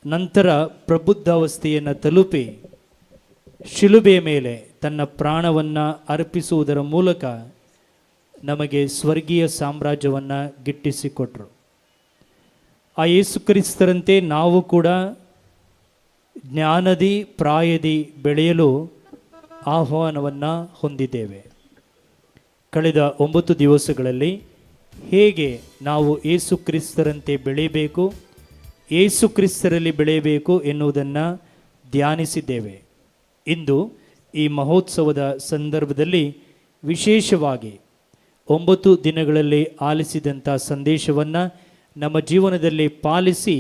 ನಂತರ ಪ್ರಬುದ್ಧಾವಸ್ಥೆಯನ್ನು ತಲುಪಿ ಶಿಲುಬೆಯ ಮೇಲೆ ತನ್ನ ಪ್ರಾಣವನ್ನು ಅರ್ಪಿಸುವುದರ ಮೂಲಕ ನಮಗೆ ಸ್ವರ್ಗೀಯ ಸಾಮ್ರಾಜ್ಯವನ್ನು ಗಿಟ್ಟಿಸಿಕೊಟ್ರು. ಆ ಯೇಸು ಕ್ರಿಸ್ತರಂತೆ ನಾವು ಕೂಡ ಜ್ಞಾನದಿ ಪ್ರಾಯದಿ ಬೆಳೆಯಲು ಆಹ್ವಾನವನ್ನು ಹೊಂದಿದ್ದೇವೆ. ಕಳೆದ 9 ದಿವಸಗಳಲ್ಲಿ ಹೇಗೆ ನಾವು ಯೇಸು ಕ್ರಿಸ್ತರಂತೆ ಬೆಳೆಯಬೇಕು, ಯೇಸು ಕ್ರಿಸ್ತರಲ್ಲಿ ಬೆಳೆಯಬೇಕು ಎನ್ನುವುದನ್ನು ಧ್ಯಾನಿಸಿದ್ದೇವೆ. ಇಂದು ಈ ಮಹೋತ್ಸವದ ಸಂದರ್ಭದಲ್ಲಿ ವಿಶೇಷವಾಗಿ 9 ದಿನಗಳಲ್ಲಿ ಆಲಿಸಿದಂಥ ಸಂದೇಶವನ್ನು ನಮ್ಮ ಜೀವನದಲ್ಲಿ ಪಾಲಿಸಿ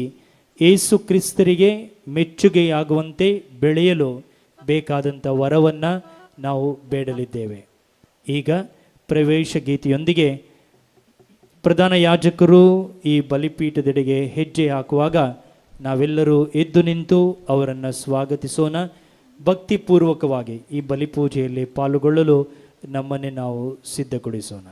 ಯೇಸು ಕ್ರಿಸ್ತರಿಗೆ ಮೆಚ್ಚುಗೆಯಾಗುವಂತೆ ಬೆಳೆಯಲು ಬೇಕಾದಂಥ ವರವನ್ನು ನಾವು ಬೇಡಲಿದ್ದೇವೆ. ಈಗ ಪ್ರವೇಶ ಗೀತೆಯೊಂದಿಗೆ ಪ್ರಧಾನ ಯಾಜಕರು ಈ ಬಲಿಪೀಠದೆಡೆಗೆ ಹೆಜ್ಜೆ ಹಾಕುವಾಗ ನಾವೆಲ್ಲರೂ ಎದ್ದು ನಿಂತು ಅವರನ್ನು ಸ್ವಾಗತಿಸೋಣ. ಭಕ್ತಿಪೂರ್ವಕವಾಗಿ ಈ ಬಲಿಪೂಜೆಯಲ್ಲಿ ಪಾಲ್ಗೊಳ್ಳಲು ನಮ್ಮನ್ನೇ ನಾವು ಸಿದ್ಧಗೊಳಿಸೋಣ.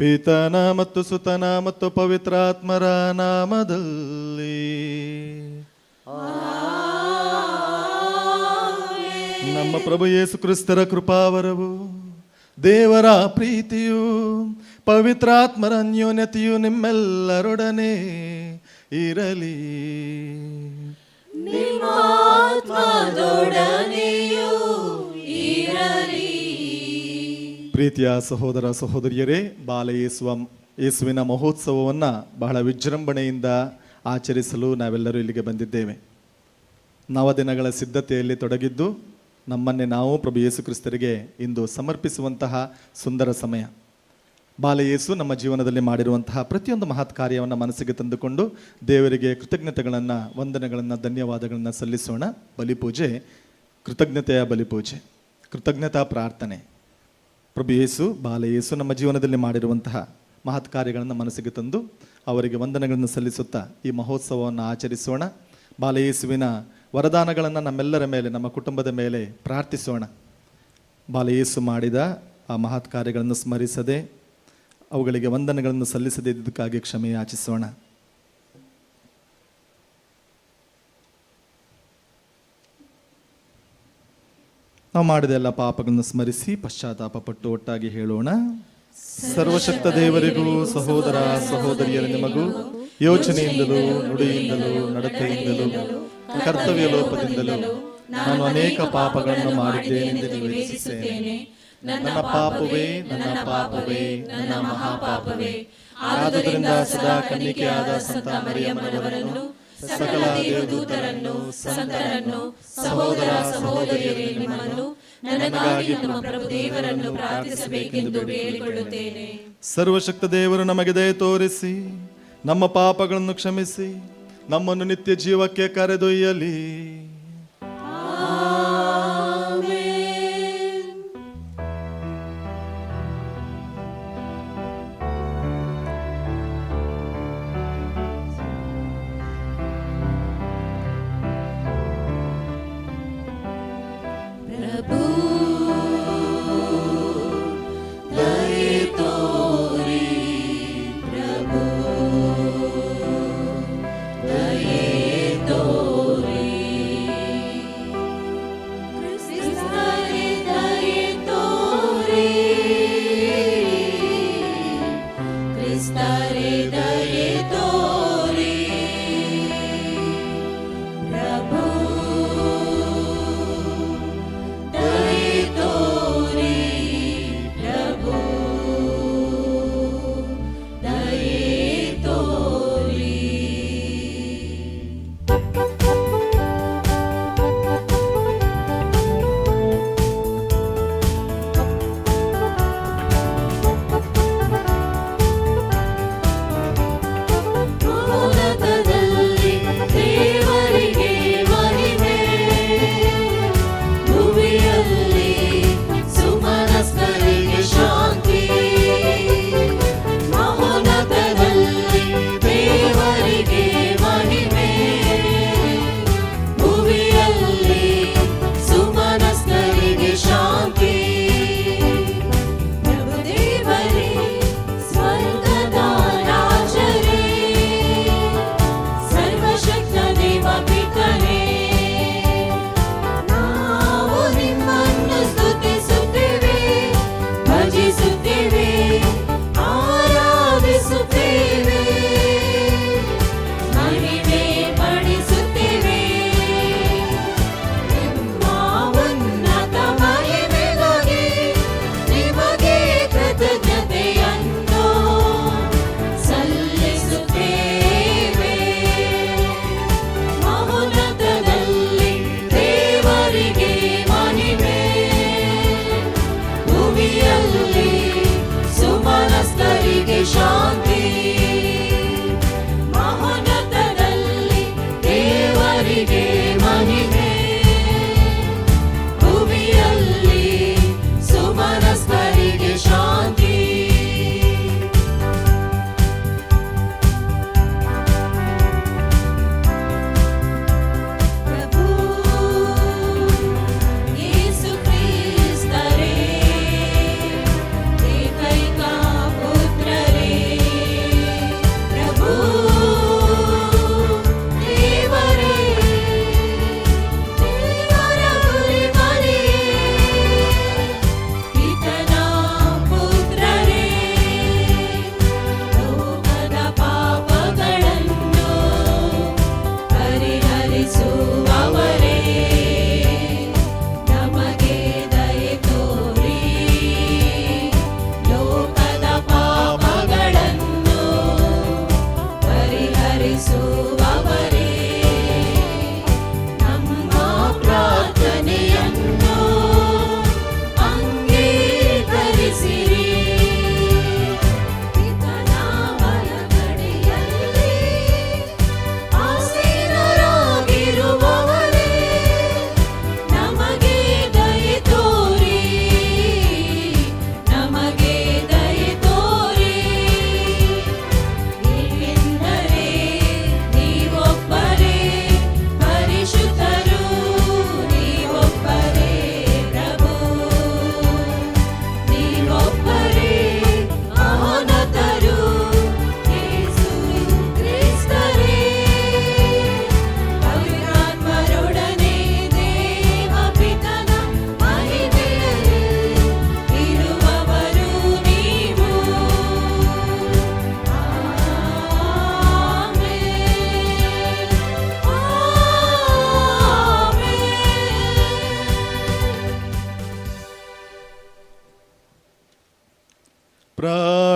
ಪಿತನ ಮತ್ತು ಸುತನ ಮತ್ತು ಪವಿತ್ರಾತ್ಮರ ನಾಮದಲ್ಲಿ ನಮ್ಮ ಪ್ರಭು ಯೇಸು ಕ್ರಿಸ್ತರ ಕೃಪಾವರವು, ದೇವರ ಪ್ರೀತಿಯು, ಪವಿತ್ರಾತ್ಮರ ಅನ್ಯೋನ್ಯತೆಯು ನಿಮ್ಮೆಲ್ಲರೊಡನೆ ಇರಲಿ. ಪ್ರೀತಿಯ ಸಹೋದರ ಸಹೋದರಿಯರೇ, ಯೇಸುವಿನ ಮಹೋತ್ಸವವನ್ನು ಬಹಳ ವಿಜೃಂಭಣೆಯಿಂದ ಆಚರಿಸಲು ನಾವೆಲ್ಲರೂ ಇಲ್ಲಿಗೆ ಬಂದಿದ್ದೇವೆ. ನವದಿನಗಳ ಸಿದ್ಧತೆಯಲ್ಲಿ ತೊಡಗಿದ್ದು ನಮ್ಮನ್ನೇ ನಾವು ಪ್ರಭು ಯೇಸು ಕ್ರಿಸ್ತರಿಗೆ ಇಂದು ಸಮರ್ಪಿಸುವಂತಹ ಸುಂದರ ಸಮಯ. ಬಾಲಯೇಸು ನಮ್ಮ ಜೀವನದಲ್ಲಿ ಮಾಡಿರುವಂತಹ ಪ್ರತಿಯೊಂದು ಮಹತ್ ಕಾರ್ಯವನ್ನು ಮನಸ್ಸಿಗೆ ತಂದುಕೊಂಡು ದೇವರಿಗೆ ಕೃತಜ್ಞತೆಗಳನ್ನು, ವಂದನೆಗಳನ್ನು, ಧನ್ಯವಾದಗಳನ್ನು ಸಲ್ಲಿಸೋಣ. ಬಲಿಪೂಜೆ, ಕೃತಜ್ಞತೆಯ ಬಲಿಪೂಜೆ, ಕೃತಜ್ಞತಾ ಪ್ರಾರ್ಥನೆ. ಪ್ರಭು ಯೇಸು, ಬಾಲಯೇಸು ನಮ್ಮ ಜೀವನದಲ್ಲಿ ಮಾಡಿರುವಂತಹ ಮಹತ್ ಕಾರ್ಯಗಳನ್ನು ಮನಸ್ಸಿಗೆ ತಂದು ಅವರಿಗೆ ವಂದನೆಗಳನ್ನು ಸಲ್ಲಿಸುತ್ತಾ ಈ ಮಹೋತ್ಸವವನ್ನು ಆಚರಿಸೋಣ. ಬಾಲಯೇಸುವಿನ ವರದಾನಗಳನ್ನು ನಮ್ಮೆಲ್ಲರ ಮೇಲೆ, ನಮ್ಮ ಕುಟುಂಬದ ಮೇಲೆ ಪ್ರಾರ್ಥಿಸೋಣ. ಬಾಲಯೇಸು ಮಾಡಿದ ಆ ಮಹತ್ ಕಾರ್ಯಗಳನ್ನು ಸ್ಮರಿಸದೆ, ಅವುಗಳಿಗೆ ವಂದನೆಗಳನ್ನು ಸಲ್ಲಿಸದೇ ಇದ್ದಕ್ಕಾಗಿ ಕ್ಷಮೆ ಯಾಚಿಸೋಣ. ನಾವು ಮಾಡಿದ ಎಲ್ಲ ಪಾಪಗಳನ್ನು ಸ್ಮರಿಸಿ ಪಶ್ಚಾತ್ತಾಪ ಪಟ್ಟು ಒಟ್ಟಾಗಿ ಹೇಳೋಣ. ಸರ್ವಶಕ್ತ ದೇವರಿಗೂ, ಸಹೋದರ ಸಹೋದರಿಯರ ನಿಮಗೂ, ಯೋಚನೆಯಿಂದಲೂ, ನುಡಿಯಿಂದಲೂ, ನಡತೆಯಿಂದಲೂ, ಕರ್ತವ್ಯ ಲೋಪದಿಂದಲೂ ನಾನು ಅನೇಕ ಪಾಪಗಳನ್ನು ಮಾಡಿದ್ದೇನೆಂದು ನಿವೇದಿಸುತ್ತೇನೆ. ನನ್ನ ಪಾಪವೇ, ನನ್ನ ಪಾಪವೇ, ನನ್ನ ಮಹಾಪಾಪವೇ. ಆದುದರಿಂದ ಸದಾ ಕನ್ನಿಕೆಯಾದ ಸಂತ ಮರಿಯಮ್ಮನವರನ್ನು, ಸಕಲ ದೇವದೂತರನ್ನು, ಸಂತರನ್ನು, ಸಹೋದರ ಸಹೋದರಿಯರೇ ನಿಮ್ಮನ್ನು, ನನಗಾಗಿ ನಮ್ಮ ಪ್ರಭು ದೇವರನ್ನು ಪ್ರಾರ್ಥಿಸಬೇಕೆಂದು ಬೇಡಿಕೊಳ್ಳುತ್ತೇನೆ. ಸರ್ವಶಕ್ತ ದೇವರು ನಮಗೆ ದಯೆ ತೋರಿಸಿ ನಮ್ಮ ಪಾಪಗಳನ್ನು ಕ್ಷಮಿಸಿ ನಮ್ಮನ್ನು ನಿತ್ಯ ಜೀವಕ್ಕೆ ಕರೆದೊಯ್ಯಲಿ.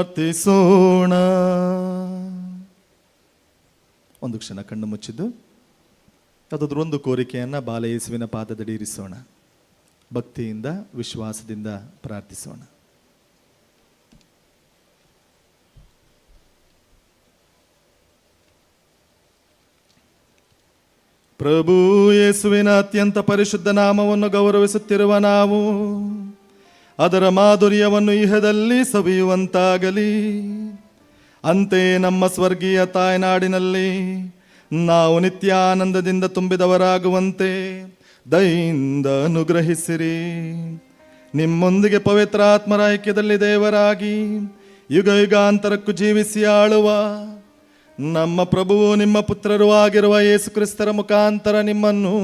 ಪ್ರಾರ್ಥಿಸೋಣ. ಒಂದು ಕ್ಷಣ ಕಣ್ಣು ಮುಚ್ಚಿದ್ದು ಯಾವುದಾದ್ರೂ ಒಂದು ಕೋರಿಕೆಯನ್ನು ಬಾಲಯೇಸುವಿನ ಪಾದದಡಿ ಇರಿಸೋಣ. ಭಕ್ತಿಯಿಂದ ವಿಶ್ವಾಸದಿಂದ ಪ್ರಾರ್ಥಿಸೋಣ. ಪ್ರಭು ಯೇಸುವಿನ ಅತ್ಯಂತ ಪರಿಶುದ್ಧ ನಾಮವನ್ನು ಗೌರವಿಸುತ್ತಿರುವ ನಾವು ಅದರ ಮಾಧುರ್ಯವನ್ನು ಇಹದಲ್ಲಿ ಸವಿಯುವಂತಾಗಲಿ. ಅಂತೆಯೇ ನಮ್ಮ ಸ್ವರ್ಗೀಯ ತಾಯ್ನಾಡಿನಲ್ಲಿ ನಾವು ನಿತ್ಯಾನಂದದಿಂದ ತುಂಬಿದವರಾಗುವಂತೆ ದಯಿಂದ ಅನುಗ್ರಹಿಸಿರಿ. ನಿಮ್ಮೊಂದಿಗೆ ಪವಿತ್ರ ಆತ್ಮರ ಐಕ್ಯದಲ್ಲಿ ದೇವರಾಗಿ ಯುಗ ಯುಗಾಂತರಕ್ಕೂ ಜೀವಿಸಿ ಆಳುವ ನಮ್ಮ ಪ್ರಭುವು ನಿಮ್ಮ ಪುತ್ರರು ಆಗಿರುವ ಯೇಸು ಕ್ರಿಸ್ತರ ಮುಖಾಂತರ ನಿಮ್ಮನ್ನು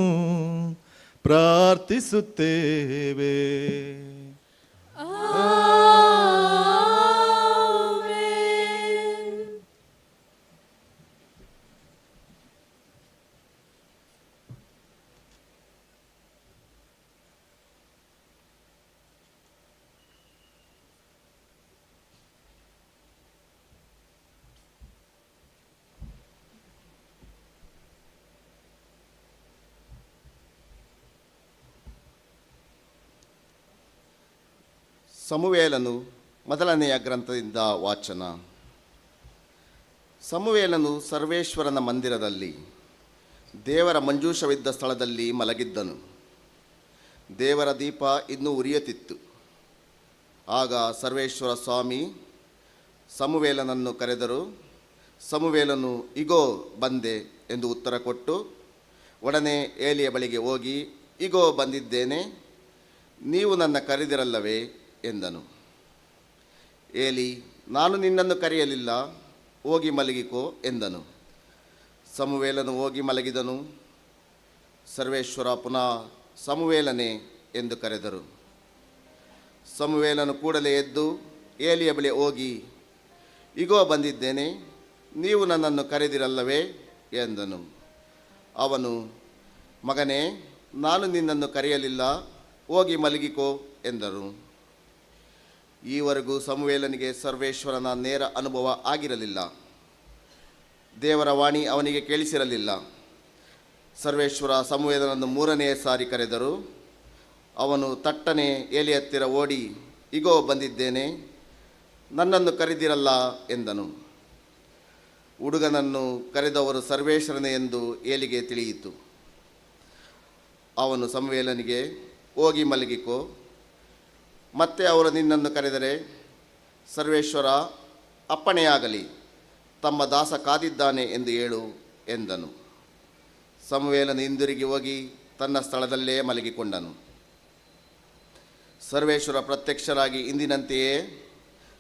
ಪ್ರಾರ್ಥಿಸುತ್ತೇವೆ. ಸಮುವೇಲನು ಮೊದಲನೆಯ ಗ್ರಂಥದಿಂದ ವಾಚನ. ಸಮುವೇಲನು ಸರ್ವೇಶ್ವರನ ಮಂದಿರದಲ್ಲಿ ದೇವರ ಮಂಜೂಷವಿದ್ದ ಸ್ಥಳದಲ್ಲಿ ಮಲಗಿದ್ದನು. ದೇವರ ದೀಪ ಇನ್ನೂ ಉರಿಯುತ್ತಿತ್ತು. ಆಗ ಸರ್ವೇಶ್ವರ ಸ್ವಾಮಿ ಸಮುವೇಲನನ್ನು ಕರೆದರು. ಸಮುವೇಲನು ಇಗೋ ಬಂದೆ ಎಂದು ಉತ್ತರ ಕೊಟ್ಟು ಒಡನೆ ಏಲಿಯ ಬಳಿಗೆ ಹೋಗಿ, ಇಗೋ ಬಂದಿದ್ದೇನೆ, ನೀವು ನನ್ನ ಕರೆದಿರಲ್ಲವೇ ಎಂದನು. ಏಲಿ, ನಾನು ನಿನ್ನನ್ನು ಕರೆಯಲಿಲ್ಲ, ಹೋಗಿ ಮಲಗಿಕೋ ಎಂದನು. ಸಮುವೇಲನು ಹೋಗಿ ಮಲಗಿದನು. ಸರ್ವೇಶ್ವರ ಪುನಃ ಸಮುವೇಲನೇ ಎಂದು ಕರೆದರು. ಸಮುವೇಲನು ಕೂಡಲೇ ಎದ್ದು ಏಲಿಯ ಬಳಿ ಹೋಗಿ, ಇಗೋ ಬಂದಿದ್ದೇನೆ, ನೀವು ನನ್ನನ್ನು ಕರೆದಿರಲ್ಲವೇ ಎಂದನು. ಅವನು, ಮಗನೇ, ನಾನು ನಿನ್ನನ್ನು ಕರೆಯಲಿಲ್ಲ, ಹೋಗಿ ಮಲಗಿಕೋ ಎಂದರು. ಈವರೆಗೂ ಸಮುವೇಲನಿಗೆ ಸರ್ವೇಶ್ವರನ ನೇರ ಅನುಭವ ಆಗಿರಲಿಲ್ಲ. ದೇವರ ವಾಣಿ ಅವನಿಗೆ ಕೇಳಿಸಿರಲಿಲ್ಲ. ಸರ್ವೇಶ್ವರ ಸಮುವೇಲನನ್ನು 3ನೇ ಸಾರಿ ಕರೆದರು. ಅವನು ತಟ್ಟನೆ ಏಲಿ ಹತ್ತಿರ ಓಡಿ, ಇಗೋ ಬಂದಿದ್ದೇನೆ, ನನ್ನನ್ನು ಕರೆದಿರಲ್ಲ ಎಂದನು. ಹುಡುಗನನ್ನು ಕರೆದವರು ಸರ್ವೇಶ್ವರನೇ ಎಂದು ಏಲಿಗೆ ತಿಳಿಯಿತು. ಅವನು ಸಮುವೇಲನಿಗೆ, ಹೋಗಿ ಮಲಗಿಕೋ, ಮತ್ತೆ ಅವರು ನಿನ್ನನ್ನು ಕರೆದರೆ ಸರ್ವೇಶ್ವರ ಅಪ್ಪಣೆಯಾಗಲಿ, ತಮ್ಮ ದಾಸ ಕಾದಿದ್ದಾನೆ ಎಂದು ಹೇಳು ಎಂದನು. ಸಮುವೇಲನು ಹಿಂದಿರುಗಿ ಹೋಗಿ ತನ್ನ ಸ್ಥಳದಲ್ಲೇ ಮಲಗಿಕೊಂಡನು. ಸರ್ವೇಶ್ವರ ಪ್ರತ್ಯಕ್ಷರಾಗಿ ಇಂದಿನಂತೆಯೇ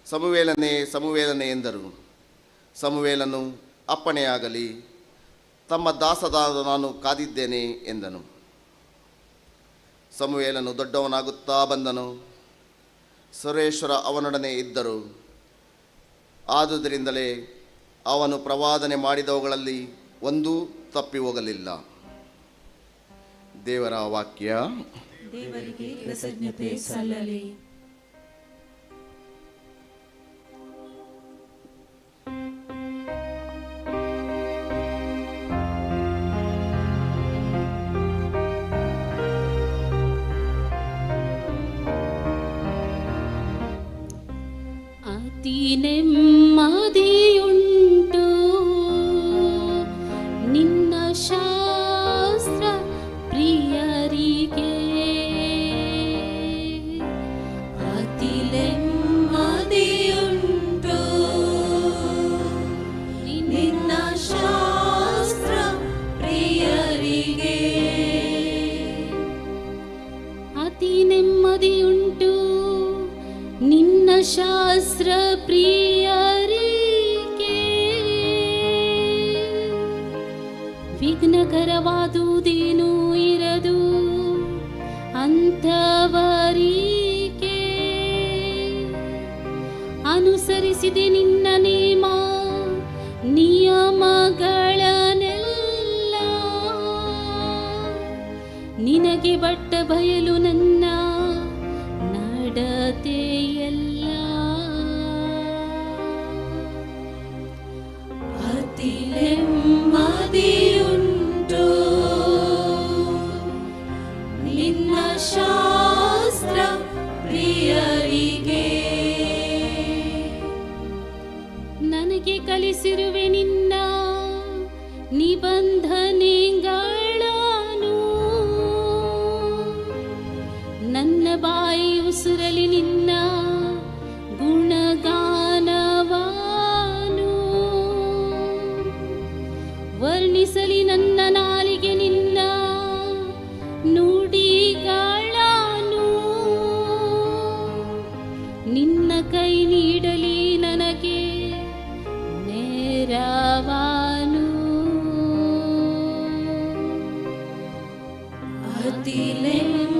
ಸಮುವೇಲನೇ ಸಮುವೇಲನೇ ಎಂದರು. ಸಮುವೇಲನು ಅಪ್ಪಣೆಯಾಗಲಿ, ತಮ್ಮ ದಾಸದಾದ ನಾನು ಕಾದಿದ್ದೇನೆ ಎಂದನು. ಸಮುವೇಲನು ದೊಡ್ಡವನಾಗುತ್ತಾ ಬಂದನು. ಸರ್ವೇಶ್ವರ ಅವನೊಡನೆ ಇದ್ದರು. ಆದುದರಿಂದಲೇ ಅವನು ಪ್ರವಾದನೆ ಮಾಡಿದವುಗಳಲ್ಲಿ ಒಂದೂ ತಪ್ಪಿ ಹೋಗಲಿಲ್ಲ. ದೇವರ ವಾಕ್ಯ. ದೇವರಿಗೆ ಕೃತಜ್ಞತೆ ಸಲ್ಲಲಿ. ಅತಿ ನೆಮ್ಮದಿಯುಂಟು ನಿನ್ನ ಶಾಸ್ತ್ರ ಪ್ರಿಯರಿಗೆ. ಅತಿ ನೆಮ್ಮದಿಯುಂಟು ನಿನ್ನ ಶಾಸ್ತ್ರ ಪ್ರಿಯರಿಗೆ. ಅತಿ ನೆಮ್ಮದಿಯುಂಟು ನಿನ್ನ ಶಾಸ್ತ್ರ ಪ್ರಿಯರಿಗೆ. ವಿಘ್ನಕರವಾದುದೇನೂ ಇರದು ಅಂಥವರಿಗೆ. ಅನುಸರಿಸಿದೆ ನಿನ್ನ ನೇಮ ನಿಯಮಗಳನ್ನೆಲ್ಲ. ನಿನಗೆ ಬಟ್ಟ ಬಯಲು ನನ್ನ ನಡತೆಯಲ್ಲ. ನೆಮ್ಮದಿಯುಂಟು ನಿನ್ನ ಶಾಸ್ತ್ರ ಪ್ರಿಯರಿಗೆ. ನನಗೆ ಕಲಿಸಿರುವೆ ನಿನ್ನ ನಿಬಂಧನೆಗಳನ್ನು, ನನ್ನ ಬಾಯಿ ಉಸುರಲಿ ನಿನ್ನ ಗುಣಗಾನವಾನು, ವರ್ಣಿಸಲಿ ನನ್ನ ನಾಲಿಗೆ ನಿನ್ನ ನುಡಿಗಳನ್ನು, ನಿನ್ನ ಕೈ ನೀಡಲಿ ನನಗೆ ನೆರವಾನು. ಅತಿ ನೆಮ್ಮದಿಯುಂಟು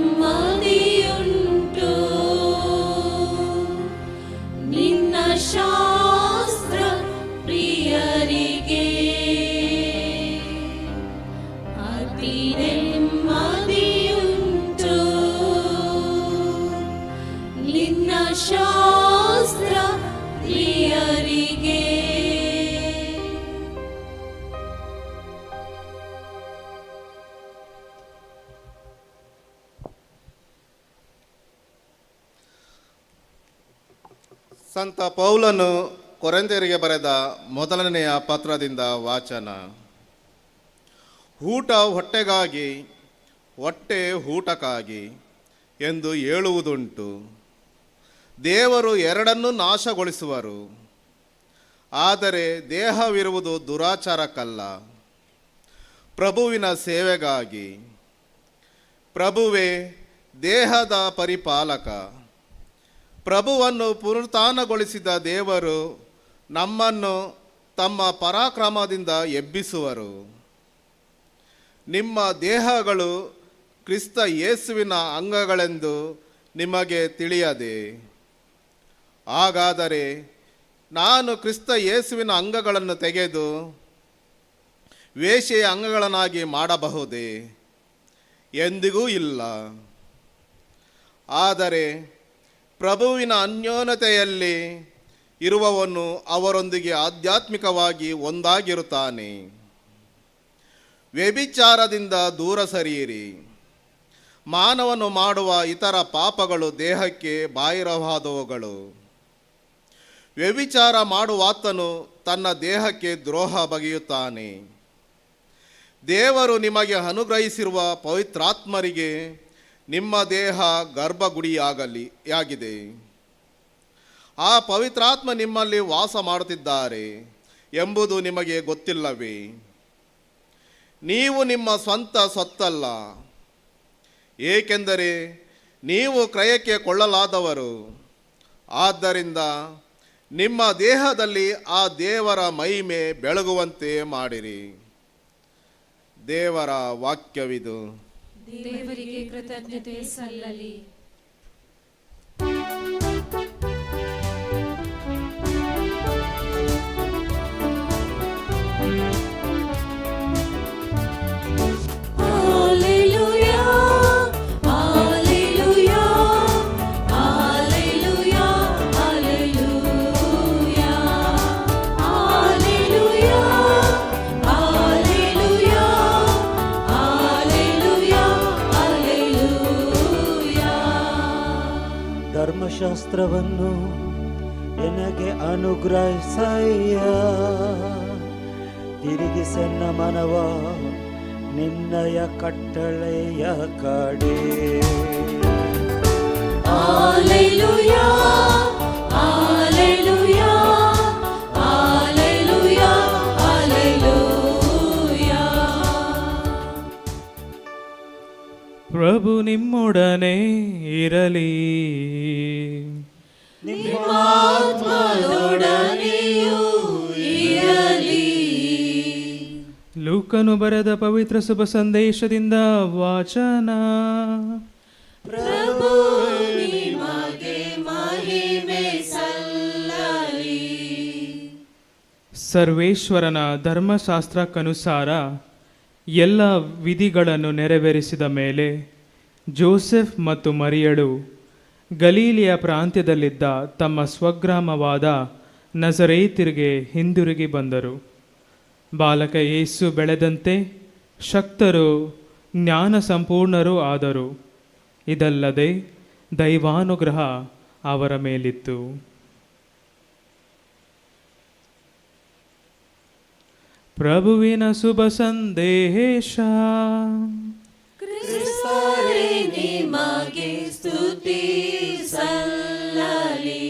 ನಿನ್ನ ಶಾಸ್ತ್ರ ಪ್ರಿಯರಿಗೆ. ಅತಿ ನೆಮ್ಮದಿಯುಂಟು ನಿನ್ನ ಶಾಸ್ತ್ರ ಪ್ರಿಯರಿಗೆ. ಸಂತ ಪೌಲನು ಕೊರಿಂಥರಿಗೆ ಬರೆದ ಮೊದಲನೆಯ ಪತ್ರದಿಂದ ವಾಚನ. ಊಟ ಹೊಟ್ಟೆಗಾಗಿ, ಹೊಟ್ಟೆ ಊಟಕ್ಕಾಗಿ ಎಂದು ಹೇಳುವುದುಂಟು. ದೇವರು ಎರಡನ್ನೂ ನಾಶಗೊಳಿಸುವರು. ಆದರೆ ದೇಹವಿರುವುದು ದುರಾಚಾರಕ್ಕಲ್ಲ, ಪ್ರಭುವಿನ ಸೇವೆಗಾಗಿ. ಪ್ರಭುವೇ ದೇಹದ ಪರಿಪಾಲಕ. ಪ್ರಭುವನ್ನು ಪುನರುತ್ಥಾನಗೊಳಿಸಿದ ದೇವರು ನಮ್ಮನ್ನು ತಮ್ಮ ಪರಾಕ್ರಮದಿಂದ ಎಬ್ಬಿಸುವರು. ನಿಮ್ಮ ದೇಹಗಳು ಕ್ರಿಸ್ತ ಯೇಸುವಿನ ಅಂಗಗಳೆಂದು ನಿಮಗೆ ತಿಳಿಯದೆ? ಹಾಗಾದರೆ ನಾನು ಕ್ರಿಸ್ತ ಯೇಸುವಿನ ಅಂಗಗಳನ್ನು ತೆಗೆದು ವೇಶ್ಯೆಯ ಅಂಗಗಳನ್ನಾಗಿ ಮಾಡಬಹುದೇ? ಎಂದಿಗೂ ಇಲ್ಲ. ಆದರೆ ಪ್ರಭುವಿನ ಅನ್ಯೋನ್ಯತೆಯಲ್ಲಿ ಇರುವವನು ಅವರೊಂದಿಗೆ ಆಧ್ಯಾತ್ಮಿಕವಾಗಿ ಒಂದಾಗಿರುತ್ತಾನೆ. ವ್ಯಭಿಚಾರದಿಂದ ದೂರ ಸರಿಯಿರಿ. ಮಾನವನು ಮಾಡುವ ಇತರ ಪಾಪಗಳು ದೇಹಕ್ಕೆ ಬಾಹಿರವಾದವುಗಳು. ವ್ಯಭಿಚಾರ ಮಾಡುವಾತನು ತನ್ನ ದೇಹಕ್ಕೆ ದ್ರೋಹ ಬಗೆಯುತ್ತಾನೆ. ದೇವರು ನಿಮಗೆ ಅನುಗ್ರಹಿಸಿರುವ ಪವಿತ್ರಾತ್ಮರಿಗೆ ನಿಮ್ಮ ದೇಹ ಗರ್ಭಗುಡಿಯಾಗಿದೆ. ಆ ಪವಿತ್ರಾತ್ಮ ನಿಮ್ಮಲ್ಲಿ ವಾಸ ಮಾಡುತ್ತಿದ್ದಾರೆ ಎಂಬುದು ನಿಮಗೆ ಗೊತ್ತಿಲ್ಲವೇ? ನೀವು ನಿಮ್ಮ ಸ್ವಂತ ಸ್ವತ್ತಲ್ಲ, ಏಕೆಂದರೆ ನೀವು ಕ್ರಯಕ್ಕೆ ಕೊಳ್ಳಲಾದವರು. ಆದ್ದರಿಂದ ನಿಮ್ಮ ದೇಹದಲ್ಲಿ ಆ ದೇವರ ಮಹಿಮೆ ಬೆಳಗುವಂತೆ ಮಾಡಿರಿ. ದೇವರ ವಾಕ್ಯವಿದು. ದೇವರಿಗೆ ಕೃತಜ್ಞತೆ ಸಲ್ಲಲಿ. ಧರ್ಮಶಾಸ್ತ್ರವನ್ನು ನನಗೆ ಅನುಗ್ರಹಿಸಯ್ಯ. ತಿರುಗಿಸೆನ್ನ ಮನವ ನಿನ್ನಯ ಕಟ್ಟಳೆಯ ಕಡೆ. Alleluia, Alleluia, Alleluia, Alleluia. ಪ್ರಭು ನಿಮ್ಮೊಡನೆ ಇರಲಿ. ನಿಮ್ಮ ಆತ್ಮದೊಡನೆಯೂ ಇರಲಿ. ಲೂಕನು ಬರೆದ ಪವಿತ್ರ ಶುಭ ಸಂದೇಶದಿಂದ ವಾಚನ. ಪ್ರಭು ನಿಮಗೆ ಮಹಿಮೆ ಸಲ್ಲಲಿ. ಸರ್ವೇಶ್ವರನ ಧರ್ಮಶಾಸ್ತ್ರಕ್ಕನುಸಾರ ಎಲ್ಲ ವಿಧಿಗಳನ್ನು ನೆರವೇರಿಸಿದ ಮೇಲೆ ಜೋಸೆಫ್ ಮತ್ತು ಮರಿಯಳು ಗಲೀಲಿಯ ಪ್ರಾಂತ್ಯದಲ್ಲಿದ್ದ ತಮ್ಮ ಸ್ವಗ್ರಾಮವಾದ ನಜರೇತಿಗೆ ಹಿಂದಿರುಗಿ ಬಂದರು. ಬಾಲಕ ಯೇಸು ಬೆಳೆದಂತೆ ಶಕ್ತರು ಜ್ಞಾನ ಸಂಪೂರ್ಣರೂ ಆದರು. ಇದಲ್ಲದೆ ದೈವಾನುಗ್ರಹ ಅವರ ಮೇಲಿತ್ತು. ಪ್ರಭುವಿನ ಶುಭ ಸಂದೇಶ. ಕ್ರಿಸ್ತರೇ ನಿಮಗೆ ಸ್ತುತಿ ಸಲ್ಲಲಿ.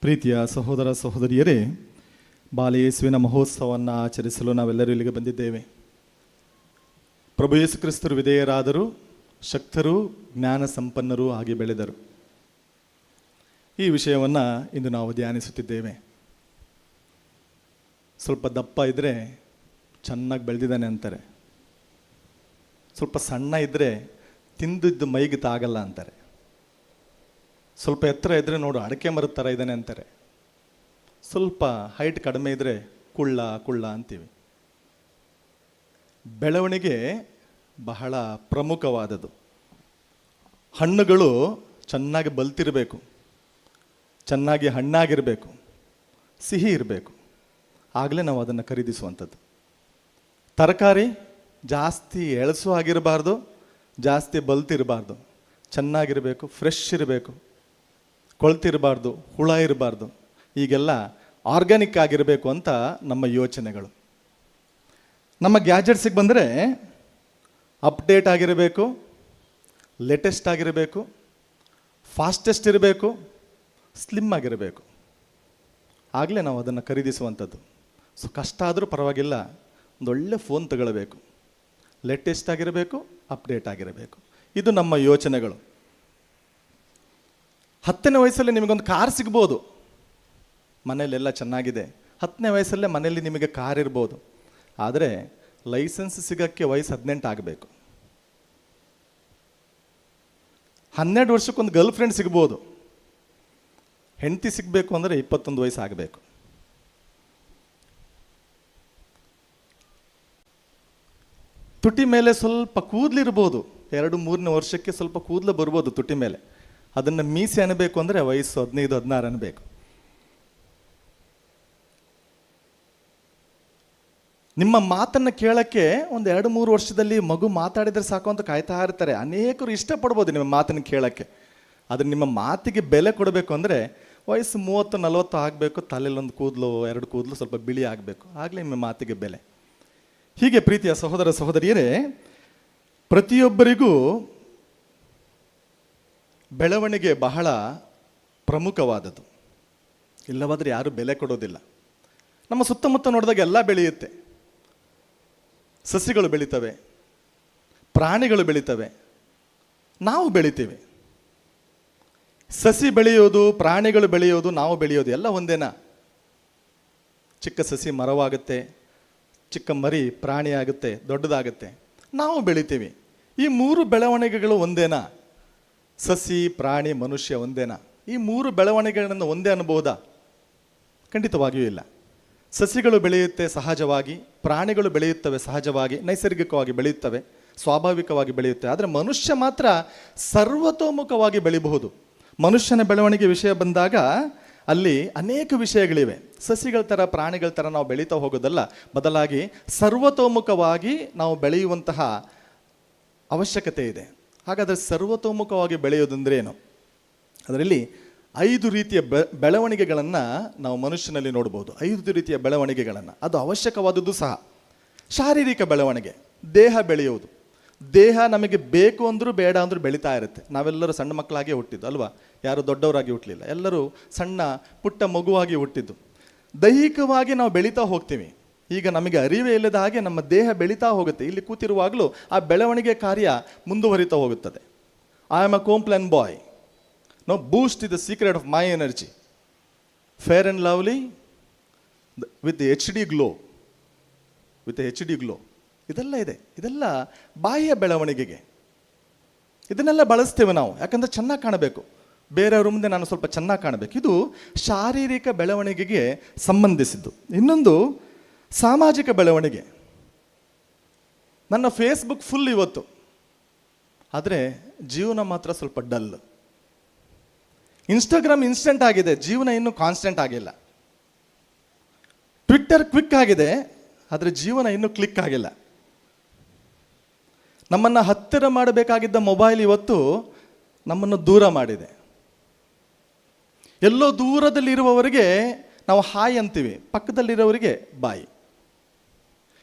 ಪ್ರೀತಿಯ ಸಹೋದರ ಸಹೋದರಿಯರೇ, ಬಾಲಯೇಸುವಿನ ಮಹೋತ್ಸವವನ್ನು ಆಚರಿಸಲು ನಾವೆಲ್ಲರೂ ಇಲ್ಲಿಗೆ ಬಂದಿದ್ದೇವೆ. ಪ್ರಭು ಯೇಸು ಕ್ರಿಸ್ತರು ವಿಧೇಯರಾದರು, ಶಕ್ತರು, ಜ್ಞಾನ ಸಂಪನ್ನರೂ ಆಗಿ ಬೆಳೆದರು. ಈ ವಿಷಯವನ್ನು ಇಂದು ನಾವು ಧ್ಯಾನಿಸುತ್ತಿದ್ದೇವೆ. ಸ್ವಲ್ಪ ದಪ್ಪ ಇದ್ದರೆ ಚೆನ್ನಾಗಿ ಬೆಳೆದಿದ್ದಾನೆ ಅಂತಾರೆ, ಸ್ವಲ್ಪ ಸಣ್ಣ ಇದ್ದರೆ ತಿಂದಿದ್ದು ಮೈಗೆ ತಾಗಲ್ಲ ಅಂತಾರೆ, ಸ್ವಲ್ಪ ಎತ್ತರ ಇದ್ದರೆ ನೋಡು ಅಡಕೆ ಮರದ ಥರ ಇದ್ದಾನೆ ಅಂತಾರೆ, ಸ್ವಲ್ಪ ಹೈಟ್ ಕಡಿಮೆ ಇದ್ದರೆ ಕುಳ್ಳ ಕುಳ್ಳ ಅಂತೀವಿ. ಬೆಳವಣಿಗೆ ಬಹಳ ಪ್ರಮುಖವಾದದ್ದು. ಹಣ್ಣುಗಳು ಚೆನ್ನಾಗಿ ಬಲ್ತಿರಬೇಕು, ಚೆನ್ನಾಗಿ ಹಣ್ಣಾಗಿರಬೇಕು, ಸಿಹಿ ಇರಬೇಕು, ಆಗಲೇ ನಾವು ಅದನ್ನು ಖರೀದಿಸುವಂಥದ್ದು. ತರಕಾರಿ ಜಾಸ್ತಿ ಎಳಸು ಆಗಿರಬಾರ್ದು, ಜಾಸ್ತಿ ಬಲ್ತಿರಬಾರ್ದು, ಚೆನ್ನಾಗಿರಬೇಕು, ಫ್ರೆಶ್ ಇರಬೇಕು, ಕೊಳ್ತಿರಬಾರ್ದು, ಹುಳ ಇರಬಾರ್ದು. ಈಗೆಲ್ಲ ಆರ್ಗ್ಯಾನಿಕ್ ಆಗಿರಬೇಕು ಅಂತ ನಮ್ಮ ಯೋಚನೆಗಳು. ನಮ್ಮ ಗ್ಯಾಜೆಟ್ಸಿಗೆ ಬಂದರೆ ಅಪ್ಡೇಟ್ ಆಗಿರಬೇಕು, ಲೇಟೆಸ್ಟ್ ಆಗಿರಬೇಕು, ಫಾಸ್ಟೆಸ್ಟ್ ಇರಬೇಕು, ಸ್ಲಿಮ್ ಆಗಿರಬೇಕು, ಆಗಲೇ ನಾವು ಅದನ್ನು ಖರೀದಿಸುವಂಥದ್ದು. ಸೊ ಕಷ್ಟ ಆದರೂ ಪರವಾಗಿಲ್ಲ, ಒಂದೊಳ್ಳೆ ಫೋನ್ ತಗೊಳ್ಬೇಕು, ಲೇಟೆಸ್ಟ್ ಆಗಿರಬೇಕು, ಅಪ್ಡೇಟ್ ಆಗಿರಬೇಕು. ಇದು ನಮ್ಮ ಯೋಚನೆಗಳು. 10ನೇ ವಯಸ್ಸಲ್ಲಿ ನಿಮಗೊಂದು ಕಾರ್ ಸಿಗ್ಬೋದು, ಮನೆಯಲ್ಲೆಲ್ಲ ಚೆನ್ನಾಗಿದೆ. 10ನೇ ವಯಸ್ಸಲ್ಲೇ ಮನೆಯಲ್ಲಿ ನಿಮಗೆ ಕಾರ್ ಇರ್ಬೋದು, ಆದರೆ ಲೈಸೆನ್ಸ್ ಸಿಗೋಕ್ಕೆ ವಯಸ್ಸು 18 ಆಗಬೇಕು. 12 ವರ್ಷಕ್ಕೊಂದು ಗರ್ಲ್ ಫ್ರೆಂಡ್ ಸಿಗ್ಬೋದು, ಹೆಂಡತಿ ಸಿಗಬೇಕು ಅಂದರೆ 21 ವಯಸ್ಸು ಆಗಬೇಕು. ತುಟಿ ಮೇಲೆ ಸ್ವಲ್ಪ ಕೂದಲಿರ್ಬೋದು, 2-3ನೇ ವರ್ಷಕ್ಕೆ ಸ್ವಲ್ಪ ಕೂದಲು ಬರ್ಬೋದು ತುಟಿ ಮೇಲೆ. ಅದನ್ನು ಮೀಸೆ ಅನ್ನಬೇಕು ಅಂದರೆ ವಯಸ್ಸು 15-16 ಅನ್ನಬೇಕು. ನಿಮ್ಮ ಮಾತನ್ನು ಕೇಳೋಕ್ಕೆ ಒಂದು 2-3 ವರ್ಷದಲ್ಲಿ ಮಗು ಮಾತಾಡಿದರೆ ಸಾಕು ಅಂತ ಕಾಯ್ತಾ ಇರ್ತಾರೆ. ಅನೇಕರು ಇಷ್ಟಪಡ್ಬೋದು ನಿಮ್ಮ ಮಾತನ್ನು ಕೇಳೋಕ್ಕೆ. ಆದರೆ ನಿಮ್ಮ ಮಾತಿಗೆ ಬೆಲೆ ಕೊಡಬೇಕು ಅಂದರೆ ವಯಸ್ಸು 30-40 ಆಗಬೇಕು, ತಲೆಯಲ್ಲೊಂದು ಕೂದಲು 2 ಕೂದಲು ಸ್ವಲ್ಪ ಬಿಳಿ ಆಗಬೇಕು, ಆಗಲೇ ನಿಮ್ಮ ಮಾತಿಗೆ ಬೆಲೆ. ಹೀಗೆ ಪ್ರೀತಿಯ ಸಹೋದರ ಸಹೋದರಿಯರೇ, ಪ್ರತಿಯೊಬ್ಬರಿಗೂ ಬೆಳವಣಿಗೆ ಬಹಳ ಪ್ರಮುಖವಾದದ್ದು. ಇಲ್ಲವಾದರೆ ಯಾರೂ ಬೆಲೆ ಕೊಡೋದಿಲ್ಲ. ನಮ್ಮ ಸುತ್ತಮುತ್ತ ನೋಡಿದಾಗ ಎಲ್ಲ ಬೆಳೆಯುತ್ತೆ. ಸಸಿಗಳು ಬೆಳೀತವೆ, ಪ್ರಾಣಿಗಳು ಬೆಳೀತವೆ, ನಾವು ಬೆಳಿತೀವಿ. ಸಸಿ ಬೆಳೆಯೋದು, ಪ್ರಾಣಿಗಳು ಬೆಳೆಯೋದು, ನಾವು ಬೆಳೆಯೋದು ಎಲ್ಲ ಒಂದೇನಾ? ಚಿಕ್ಕ ಸಸಿ ಮರವಾಗುತ್ತೆ, ಚಿಕ್ಕ ಮರಿ ಪ್ರಾಣಿ ಆಗುತ್ತೆ, ದೊಡ್ಡದಾಗುತ್ತೆ, ನಾವು ಬೆಳಿತೀವಿ. ಈ 3 ಬೆಳವಣಿಗೆಗಳು ಒಂದೇನಾ? ಸಸಿ, ಪ್ರಾಣಿ, ಮನುಷ್ಯ ಒಂದೇನಾ? ಈ 3 ಬೆಳವಣಿಗೆಗಳನ್ನು ಒಂದೇ ಅನ್ಬಹುದಾ? ಖಂಡಿತವಾಗಿಯೂ ಇಲ್ಲ. ಸಸಿಗಳು ಬೆಳೆಯುತ್ತೆ ಸಹಜವಾಗಿ, ಪ್ರಾಣಿಗಳು ಬೆಳೆಯುತ್ತವೆ ಸಹಜವಾಗಿ, ನೈಸರ್ಗಿಕವಾಗಿ ಬೆಳೆಯುತ್ತವೆ, ಸ್ವಾಭಾವಿಕವಾಗಿ ಬೆಳೆಯುತ್ತೆ. ಆದರೆ ಮನುಷ್ಯ ಮಾತ್ರ ಸರ್ವತೋಮುಖವಾಗಿ ಬೆಳಿಬಹುದು. ಮನುಷ್ಯನ ಬೆಳವಣಿಗೆ ವಿಷಯ ಬಂದಾಗ ಅಲ್ಲಿ ಅನೇಕ ವಿಷಯಗಳಿವೆ. ಸಸಿಗಳ ಥರ, ಪ್ರಾಣಿಗಳ ಥರ ನಾವು ಬೆಳೀತಾ ಹೋಗೋದಲ್ಲ, ಬದಲಾಗಿ ಸರ್ವತೋಮುಖವಾಗಿ ನಾವು ಬೆಳೆಯುವಂತಹ ಅವಶ್ಯಕತೆ ಇದೆ. ಹಾಗಾದರೆ ಸರ್ವತೋಮುಖವಾಗಿ ಬೆಳೆಯೋದಂದ್ರೆ ಏನು? ಅದರಲ್ಲಿ 5 ರೀತಿಯ ಬೆಳವಣಿಗೆಗಳನ್ನು ನಾವು ಮನುಷ್ಯನಲ್ಲಿ ನೋಡ್ಬೋದು. 5 ರೀತಿಯ ಬೆಳವಣಿಗೆಗಳನ್ನು, ಅದು ಅವಶ್ಯಕವಾದದ್ದು ಸಹ. ಶಾರೀರಿಕ ಬೆಳವಣಿಗೆ, ದೇಹ ಬೆಳೆಯುವುದು. ದೇಹ ನಮಗೆ ಬೇಕು ಅಂದರೂ ಬೇಡ ಅಂದರೂ ಬೆಳೀತಾ ಇರುತ್ತೆ. ನಾವೆಲ್ಲರೂ ಸಣ್ಣ ಮಕ್ಕಳಾಗಿ ಹುಟ್ಟಿದ್ದು ಅಲ್ವಾ? ಯಾರು ದೊಡ್ಡವರಾಗಿ ಹುಟ್ಟಲಿಲ್ಲ, ಎಲ್ಲರೂ ಸಣ್ಣ ಪುಟ್ಟ ಮಗುವಾಗಿ ಹುಟ್ಟಿದ್ದು. ದೈಹಿಕವಾಗಿ ನಾವು ಬೆಳೀತಾ ಹೋಗ್ತೀವಿ. ಈಗ ನಮಗೆ ಅರಿವೇ ಇಲ್ಲದ ಹಾಗೆ ನಮ್ಮ ದೇಹ ಬೆಳೀತಾ ಹೋಗುತ್ತೆ. ಇಲ್ಲಿ ಕೂತಿರುವಾಗಲೂ ಆ ಬೆಳವಣಿಗೆ ಕಾರ್ಯ ಮುಂದುವರಿತಾ ಹೋಗುತ್ತದೆ. I am a Complan boy, no Boost is the secret of my energy, Fair and Lovely with HD glow, with HD glow. ಇದೆಲ್ಲ ಇದೆ. ಇದೆಲ್ಲ ಬಾಹ್ಯ ಬೆಳವಣಿಗೆಗೆ. ಇದನ್ನೆಲ್ಲ ಬಳಸ್ತೇವೆ ನಾವು, ಯಾಕಂದರೆ ಚೆನ್ನಾಗಿ ಕಾಣಬೇಕು. ಬೇರೆಯವ್ರ ಮುಂದೆ ನಾನು ಸ್ವಲ್ಪ ಚೆನ್ನಾಗಿ ಕಾಣಬೇಕು. ಇದು ಶಾರೀರಿಕ ಬೆಳವಣಿಗೆಗೆ ಸಂಬಂಧಿಸಿದ್ದು. ಇನ್ನೊಂದು ಸಾಮಾಜಿಕ ಬೆಳವಣಿಗೆ. ನನ್ನ ಫೇಸ್ಬುಕ್ ಫುಲ್ ಇವತ್ತು, ಆದರೆ ಜೀವನ ಮಾತ್ರ ಸ್ವಲ್ಪ ಡಲ್. ಇನ್ಸ್ಟಾಗ್ರಾಮ್ ಇನ್ಸ್ಟೆಂಟ್ ಆಗಿದೆ, ಜೀವನ ಇನ್ನೂ ಕಾನ್ಸ್ಟೆಂಟ್ ಆಗಿಲ್ಲ. ಟ್ವಿಟ್ಟರ್ ಕ್ವಿಕ್ ಆಗಿದೆ, ಆದರೆ ಜೀವನ ಇನ್ನೂ ಕ್ಲಿಕ್ ಆಗಿಲ್ಲ. ನಮ್ಮನ್ನು ಹತ್ತಿರ ಮಾಡಬೇಕಾಗಿದ್ದ ಮೊಬೈಲ್ ಇವತ್ತು ನಮ್ಮನ್ನು ದೂರ ಮಾಡಿದೆ. ಎಲ್ಲೋ ದೂರದಲ್ಲಿರುವವರಿಗೆ ನಾವು ಹಾಯ್ ಅಂತೀವಿ, ಪಕ್ಕದಲ್ಲಿರೋವರಿಗೆ ಬಾಯ್.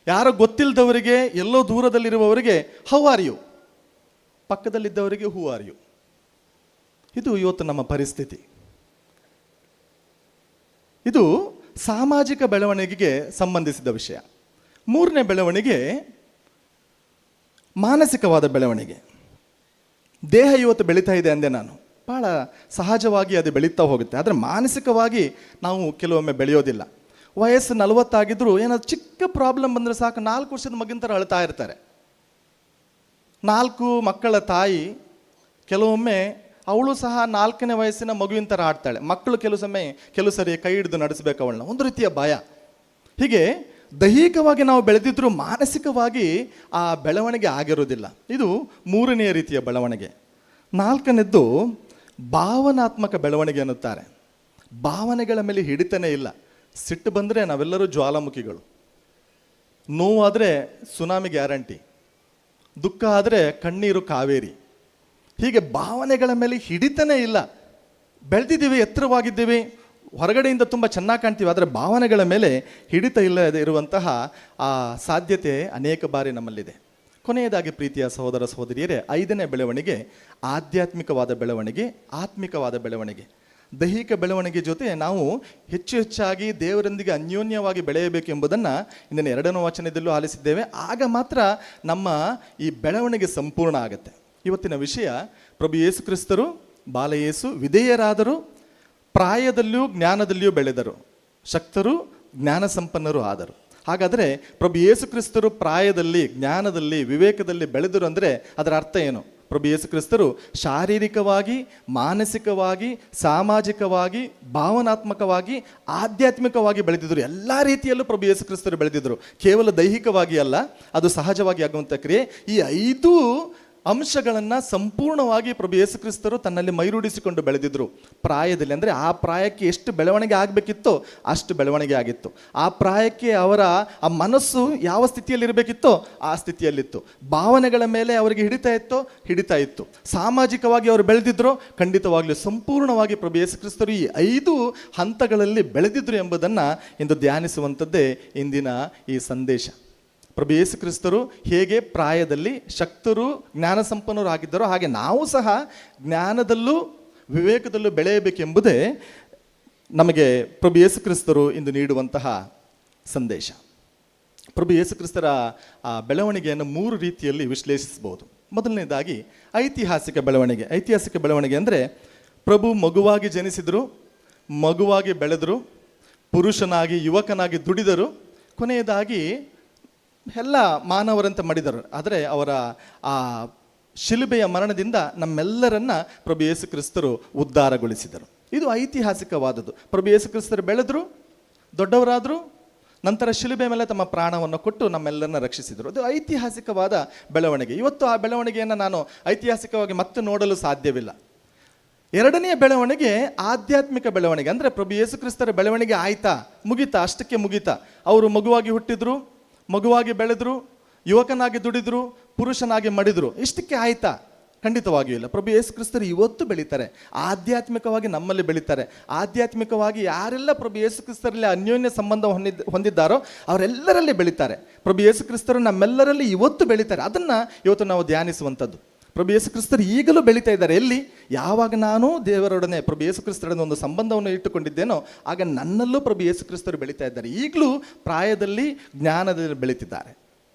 ಯಾರೋ ಗೊತ್ತಿಲ್ಲದವರಿಗೆ, ಎಲ್ಲೋ ದೂರದಲ್ಲಿರುವವರಿಗೆ ಹೌ ಆರ್ ಯು, ಪಕ್ಕದಲ್ಲಿದ್ದವರಿಗೆ ಹೂ ಆರ್ ಯು. ಇದು ಇವತ್ತು ನಮ್ಮ ಪರಿಸ್ಥಿತಿ. ಇದು ಸಾಮಾಜಿಕ ಬೆಳವಣಿಗೆಗೆ ಸಂಬಂಧಿಸಿದ ವಿಷಯ. ಮೂರನೇ ಬೆಳವಣಿಗೆ ಮಾನಸಿಕವಾದ ಬೆಳವಣಿಗೆ. ದೇಹ ಇವತ್ತು ಬೆಳೀತಾ ಇದೆ ಅಂದೆ ನಾನು, ಭಾಳ ಸಹಜವಾಗಿ ಅದು ಬೆಳೀತಾ ಹೋಗುತ್ತೆ. ಆದರೆ ಮಾನಸಿಕವಾಗಿ ನಾವು ಕೆಲವೊಮ್ಮೆ ಬೆಳೆಯೋದಿಲ್ಲ. ವಯಸ್ಸು 40 ಆಗಿದ್ರೂ ಏನಾದ್ರು ಚಿಕ್ಕ ಪ್ರಾಬ್ಲಮ್ ಬಂದರೆ ಸಾಕು 4 ವರ್ಷದ ಮಗಿನ ಥರ ಅಳ್ತಾ ಇರ್ತಾರೆ. 4 ಮಕ್ಕಳ ತಾಯಿ ಕೆಲವೊಮ್ಮೆ ಅವಳು ಸಹ 4ನೇ ವಯಸ್ಸಿನ ಮಗುವಿನ ಥರ ಆಡ್ತಾಳೆ. ಮಕ್ಕಳು ಕೆಲವು ಸರಿ ಕೈ ಹಿಡಿದು ನಡೆಸಬೇಕು ಅವಳನ್ನ, ಒಂದು ರೀತಿಯ ಭಯ. ಹೀಗೆ ದೈಹಿಕವಾಗಿ ನಾವು ಬೆಳೆದಿದ್ರೂ ಮಾನಸಿಕವಾಗಿ ಆ ಬೆಳವಣಿಗೆ ಆಗಿರೋದಿಲ್ಲ. ಇದು ಮೂರನೆಯ ರೀತಿಯ ಬೆಳವಣಿಗೆ. 4ನೇದ್ದು ಭಾವನಾತ್ಮಕ ಬೆಳವಣಿಗೆ ಅನ್ನುತ್ತಾರೆ. ಭಾವನೆಗಳ ಮೇಲೆ ಹಿಡಿತನೇ ಇಲ್ಲ. ಸಿಟ್ಟು ಬಂದರೆ ನಾವೆಲ್ಲರೂ ಜ್ವಾಲಾಮುಖಿಗಳು, ನೋವಾದರೆ ಸುನಾಮಿ ಗ್ಯಾರಂಟಿ, ದುಃಖ ಆದರೆ ಕಣ್ಣೀರು ಕಾವೇರಿ. ಹೀಗೆ ಭಾವನೆಗಳ ಮೇಲೆ ಹಿಡಿತನೇ ಇಲ್ಲ. ಬೆಳೆದಿದ್ದೀವಿ, ಎತ್ತರವಾಗಿದ್ದೀವಿ, ಹೊರಗಡೆಯಿಂದ ತುಂಬ ಚೆನ್ನಾಗಿ ಕಾಣ್ತೀವಿ, ಆದರೆ ಭಾವನೆಗಳ ಮೇಲೆ ಹಿಡಿತ ಇಲ್ಲದೆ ಇರುವಂತಹ ಆ ಸಾಧ್ಯತೆ ಅನೇಕ ಬಾರಿ ನಮ್ಮಲ್ಲಿದೆ. ಕೊನೆಯದಾಗಿ ಪ್ರೀತಿಯ ಸಹೋದರ ಸಹೋದರಿಯರೇ, 5ನೇ ಬೆಳವಣಿಗೆ ಆಧ್ಯಾತ್ಮಿಕವಾದ ಬೆಳವಣಿಗೆ, ಆತ್ಮಿಕವಾದ ಬೆಳವಣಿಗೆ. ದೈಹಿಕ ಬೆಳವಣಿಗೆ ಜೊತೆ ನಾವು ಹೆಚ್ಚಾಗಿ ದೇವರೊಂದಿಗೆ ಅನ್ಯೋನ್ಯವಾಗಿ ಬೆಳೆಯಬೇಕು ಎಂಬುದನ್ನು ಇಂದಿನ 2ನೇ ವಚನದಲ್ಲೂ ಆಲಿಸಿದ್ದೇವೆ. ಆಗ ಮಾತ್ರ ನಮ್ಮ ಈ ಬೆಳವಣಿಗೆ ಸಂಪೂರ್ಣ ಆಗುತ್ತೆ. ಇವತ್ತಿನ ವಿಷಯ, ಪ್ರಭು ಯೇಸು ಕ್ರಿಸ್ತರು ಬಾಲಯೇಸು ವಿಧೇಯರಾದರು, ಪ್ರಾಯದಲ್ಲಿಯೂ ಜ್ಞಾನದಲ್ಲಿಯೂ ಬೆಳೆದರು, ಶಕ್ತರು ಜ್ಞಾನ ಸಂಪನ್ನರು ಆದರು. ಹಾಗಾದರೆ ಪ್ರಭು ಯೇಸು ಕ್ರಿಸ್ತರು ಪ್ರಾಯದಲ್ಲಿ, ಜ್ಞಾನದಲ್ಲಿ, ವಿವೇಕದಲ್ಲಿ ಬೆಳೆದರು ಅಂದರೆ ಅದರ ಅರ್ಥ ಏನು? ಪ್ರಭು ಯೇಸು ಕ್ರಿಸ್ತರು ಶಾರೀರಿಕವಾಗಿ, ಮಾನಸಿಕವಾಗಿ, ಸಾಮಾಜಿಕವಾಗಿ, ಭಾವನಾತ್ಮಕವಾಗಿ, ಆಧ್ಯಾತ್ಮಿಕವಾಗಿ ಬೆಳೆದಿದ್ದರು. ಎಲ್ಲ ರೀತಿಯಲ್ಲೂ ಪ್ರಭು ಯೇಸು ಕ್ರಿಸ್ತರು ಬೆಳೆದಿದ್ದರು. ಕೇವಲ ದೈಹಿಕವಾಗಿ ಅಲ್ಲ, ಅದು ಸಹಜವಾಗಿ ಆಗುವಂಥ ಕ್ರಿಯೆ. ಈ 5 ಅಂಶಗಳನ್ನು ಸಂಪೂರ್ಣವಾಗಿ ಪ್ರಭು ಯೇಸು ಕ್ರಿಸ್ತರು ತನ್ನಲ್ಲಿ ಮೈರೂಡಿಸಿಕೊಂಡು ಬೆಳೆದಿದ್ದರು ಪ್ರಾಯದಲ್ಲಿ. ಅಂದರೆ ಆ ಪ್ರಾಯಕ್ಕೆ ಎಷ್ಟು ಬೆಳವಣಿಗೆ ಆಗಬೇಕಿತ್ತೋ ಅಷ್ಟು ಬೆಳವಣಿಗೆ ಆಗಿತ್ತು. ಆ ಪ್ರಾಯಕ್ಕೆ ಅವರ ಆ ಮನಸ್ಸು ಯಾವ ಸ್ಥಿತಿಯಲ್ಲಿರಬೇಕಿತ್ತೋ ಆ ಸ್ಥಿತಿಯಲ್ಲಿತ್ತು. ಭಾವನೆಗಳ ಮೇಲೆ ಅವರಿಗೆ ಹಿಡಿತಾ ಇತ್ತು. ಸಾಮಾಜಿಕವಾಗಿ ಅವರು ಬೆಳೆದಿದ್ರು, ಖಂಡಿತವಾಗಲೂ ಸಂಪೂರ್ಣವಾಗಿ ಪ್ರಭು ಯೇಸು ಕ್ರಿಸ್ತರು ಈ 5 ಹಂತಗಳಲ್ಲಿ ಬೆಳೆದಿದ್ರು ಎಂಬುದನ್ನು ಇಂದು ಧ್ಯಾನಿಸುವಂಥದ್ದೇ ಇಂದಿನ ಈ ಸಂದೇಶ. ಪ್ರಭು ಯೇಸು ಕ್ರಿಸ್ತರು ಹೇಗೆ ಪ್ರಾಯದಲ್ಲಿ ಶಕ್ತರು, ಜ್ಞಾನ ಸಂಪನ್ನರು ಆಗಿದ್ದರೋ ಹಾಗೆ ನಾವು ಸಹ ಜ್ಞಾನದಲ್ಲೂ ವಿವೇಕದಲ್ಲೂ ಬೆಳೆಯಬೇಕೆಂಬುದೇ ನಮಗೆ ಪ್ರಭು ಯೇಸು ಕ್ರಿಸ್ತರು ಇಂದು ನೀಡುವಂತಹ ಸಂದೇಶ. ಪ್ರಭು ಯೇಸು ಕ್ರಿಸ್ತರ ಆ ಬೆಳವಣಿಗೆಯನ್ನು 3 ರೀತಿಯಲ್ಲಿ ವಿಶ್ಲೇಷಿಸಬಹುದು. ಮೊದಲನೇದಾಗಿ ಐತಿಹಾಸಿಕ ಬೆಳವಣಿಗೆ. ಐತಿಹಾಸಿಕ ಬೆಳವಣಿಗೆ ಅಂದರೆ ಪ್ರಭು ಮಗುವಾಗಿ ಜನಿಸಿದರು, ಮಗುವಾಗಿ ಬೆಳೆದರು, ಪುರುಷನಾಗಿ ಯುವಕನಾಗಿ ದುಡಿದರು, ಕೊನೆಯದಾಗಿ ಎಲ್ಲ ಮಾನವರಂತೆ ಮಾಡಿದರು. ಆದರೆ ಅವರ ಆ ಶಿಲುಬೆಯ ಮರಣದಿಂದ ನಮ್ಮೆಲ್ಲರನ್ನ ಪ್ರಭು ಯೇಸು ಕ್ರಿಸ್ತರು ಉದ್ಧಾರಗೊಳಿಸಿದರು. ಇದು ಐತಿಹಾಸಿಕವಾದದ್ದು. ಪ್ರಭು ಯೇಸು ಕ್ರಿಸ್ತರು ಬೆಳೆದರು, ದೊಡ್ಡವರಾದರು, ನಂತರ ಶಿಲುಬೆ ಮೇಲೆ ತಮ್ಮ ಪ್ರಾಣವನ್ನು ಕೊಟ್ಟು ನಮ್ಮೆಲ್ಲರನ್ನ ರಕ್ಷಿಸಿದರು. ಅದು ಐತಿಹಾಸಿಕವಾದ ಬೆಳವಣಿಗೆ. ಇವತ್ತು ಆ ಬೆಳವಣಿಗೆಯನ್ನು ನಾನು ಐತಿಹಾಸಿಕವಾಗಿ ಮತ್ತೆ ನೋಡಲು ಸಾಧ್ಯವಿಲ್ಲ. 2ನೇ ಬೆಳವಣಿಗೆ ಆಧ್ಯಾತ್ಮಿಕ ಬೆಳವಣಿಗೆ. ಅಂದರೆ ಪ್ರಭು ಯೇಸು ಕ್ರಿಸ್ತರ ಬೆಳವಣಿಗೆ ಆಯ್ತಾ, ಮುಗಿತಾ, ಅಷ್ಟಕ್ಕೆ ಮುಗಿತಾ? ಅವರು ಮಗುವಾಗಿ ಹುಟ್ಟಿದ್ರು, ಮಗುವಾಗಿ ಬೆಳೆದ್ರು, ಯುವಕನಾಗಿ ದುಡಿದ್ರು, ಪುರುಷನಾಗಿ ಮಡಿದ್ರು, ಇಷ್ಟಕ್ಕೆ ಆಯ್ತಾ? ಖಂಡಿತವಾಗಿಯೂ ಇಲ್ಲ. ಪ್ರಭು ಯೇಸು ಕ್ರಿಸ್ತರು ಇವತ್ತು ಬೆಳೀತಾರೆ, ಆಧ್ಯಾತ್ಮಿಕವಾಗಿ ನಮ್ಮಲ್ಲಿ ಬೆಳೀತಾರೆ. ಆಧ್ಯಾತ್ಮಿಕವಾಗಿ ಯಾರೆಲ್ಲ ಪ್ರಭು ಯೇಸು ಕ್ರಿಸ್ತರಲ್ಲಿ ಅನ್ಯೋನ್ಯ ಸಂಬಂಧ ಹೊಂದಿದ್ದಾರೋ ಅವರೆಲ್ಲರಲ್ಲಿ ಬೆಳೀತಾರೆ. ಪ್ರಭು ಯೇಸು ಕ್ರಿಸ್ತರು ನಮ್ಮೆಲ್ಲರಲ್ಲಿ ಇವತ್ತು ಬೆಳೀತಾರೆ. ಅದನ್ನು ಇವತ್ತು ನಾವು ಧ್ಯಾನಿಸುವಂಥದ್ದು. ಪ್ರಭು ಯೇಸು ಕ್ರಿಸ್ತರು ಈಗಲೂ ಬೆಳೀತಾ ಇದ್ದಾರೆ. ಎಲ್ಲಿ? ಯಾವಾಗ ನಾನು ದೇವರೊಡನೆ, ಪ್ರಭು ಯೇಸು ಕ್ರಿಸ್ತರೊಡನೆ ಒಂದು ಸಂಬಂಧವನ್ನು ಇಟ್ಟುಕೊಂಡಿದ್ದೇನೋ ಆಗ ನನ್ನಲ್ಲೂ ಪ್ರಭು ಯೇಸು ಕ್ರಿಸ್ತರು ಬೆಳೀತಾ ಇದ್ದಾರೆ. ಈಗಲೂ ಪ್ರಾಯದಲ್ಲಿ, ಜ್ಞಾನದಲ್ಲಿ ಬೆಳೀತಿದ್ದಾರೆ.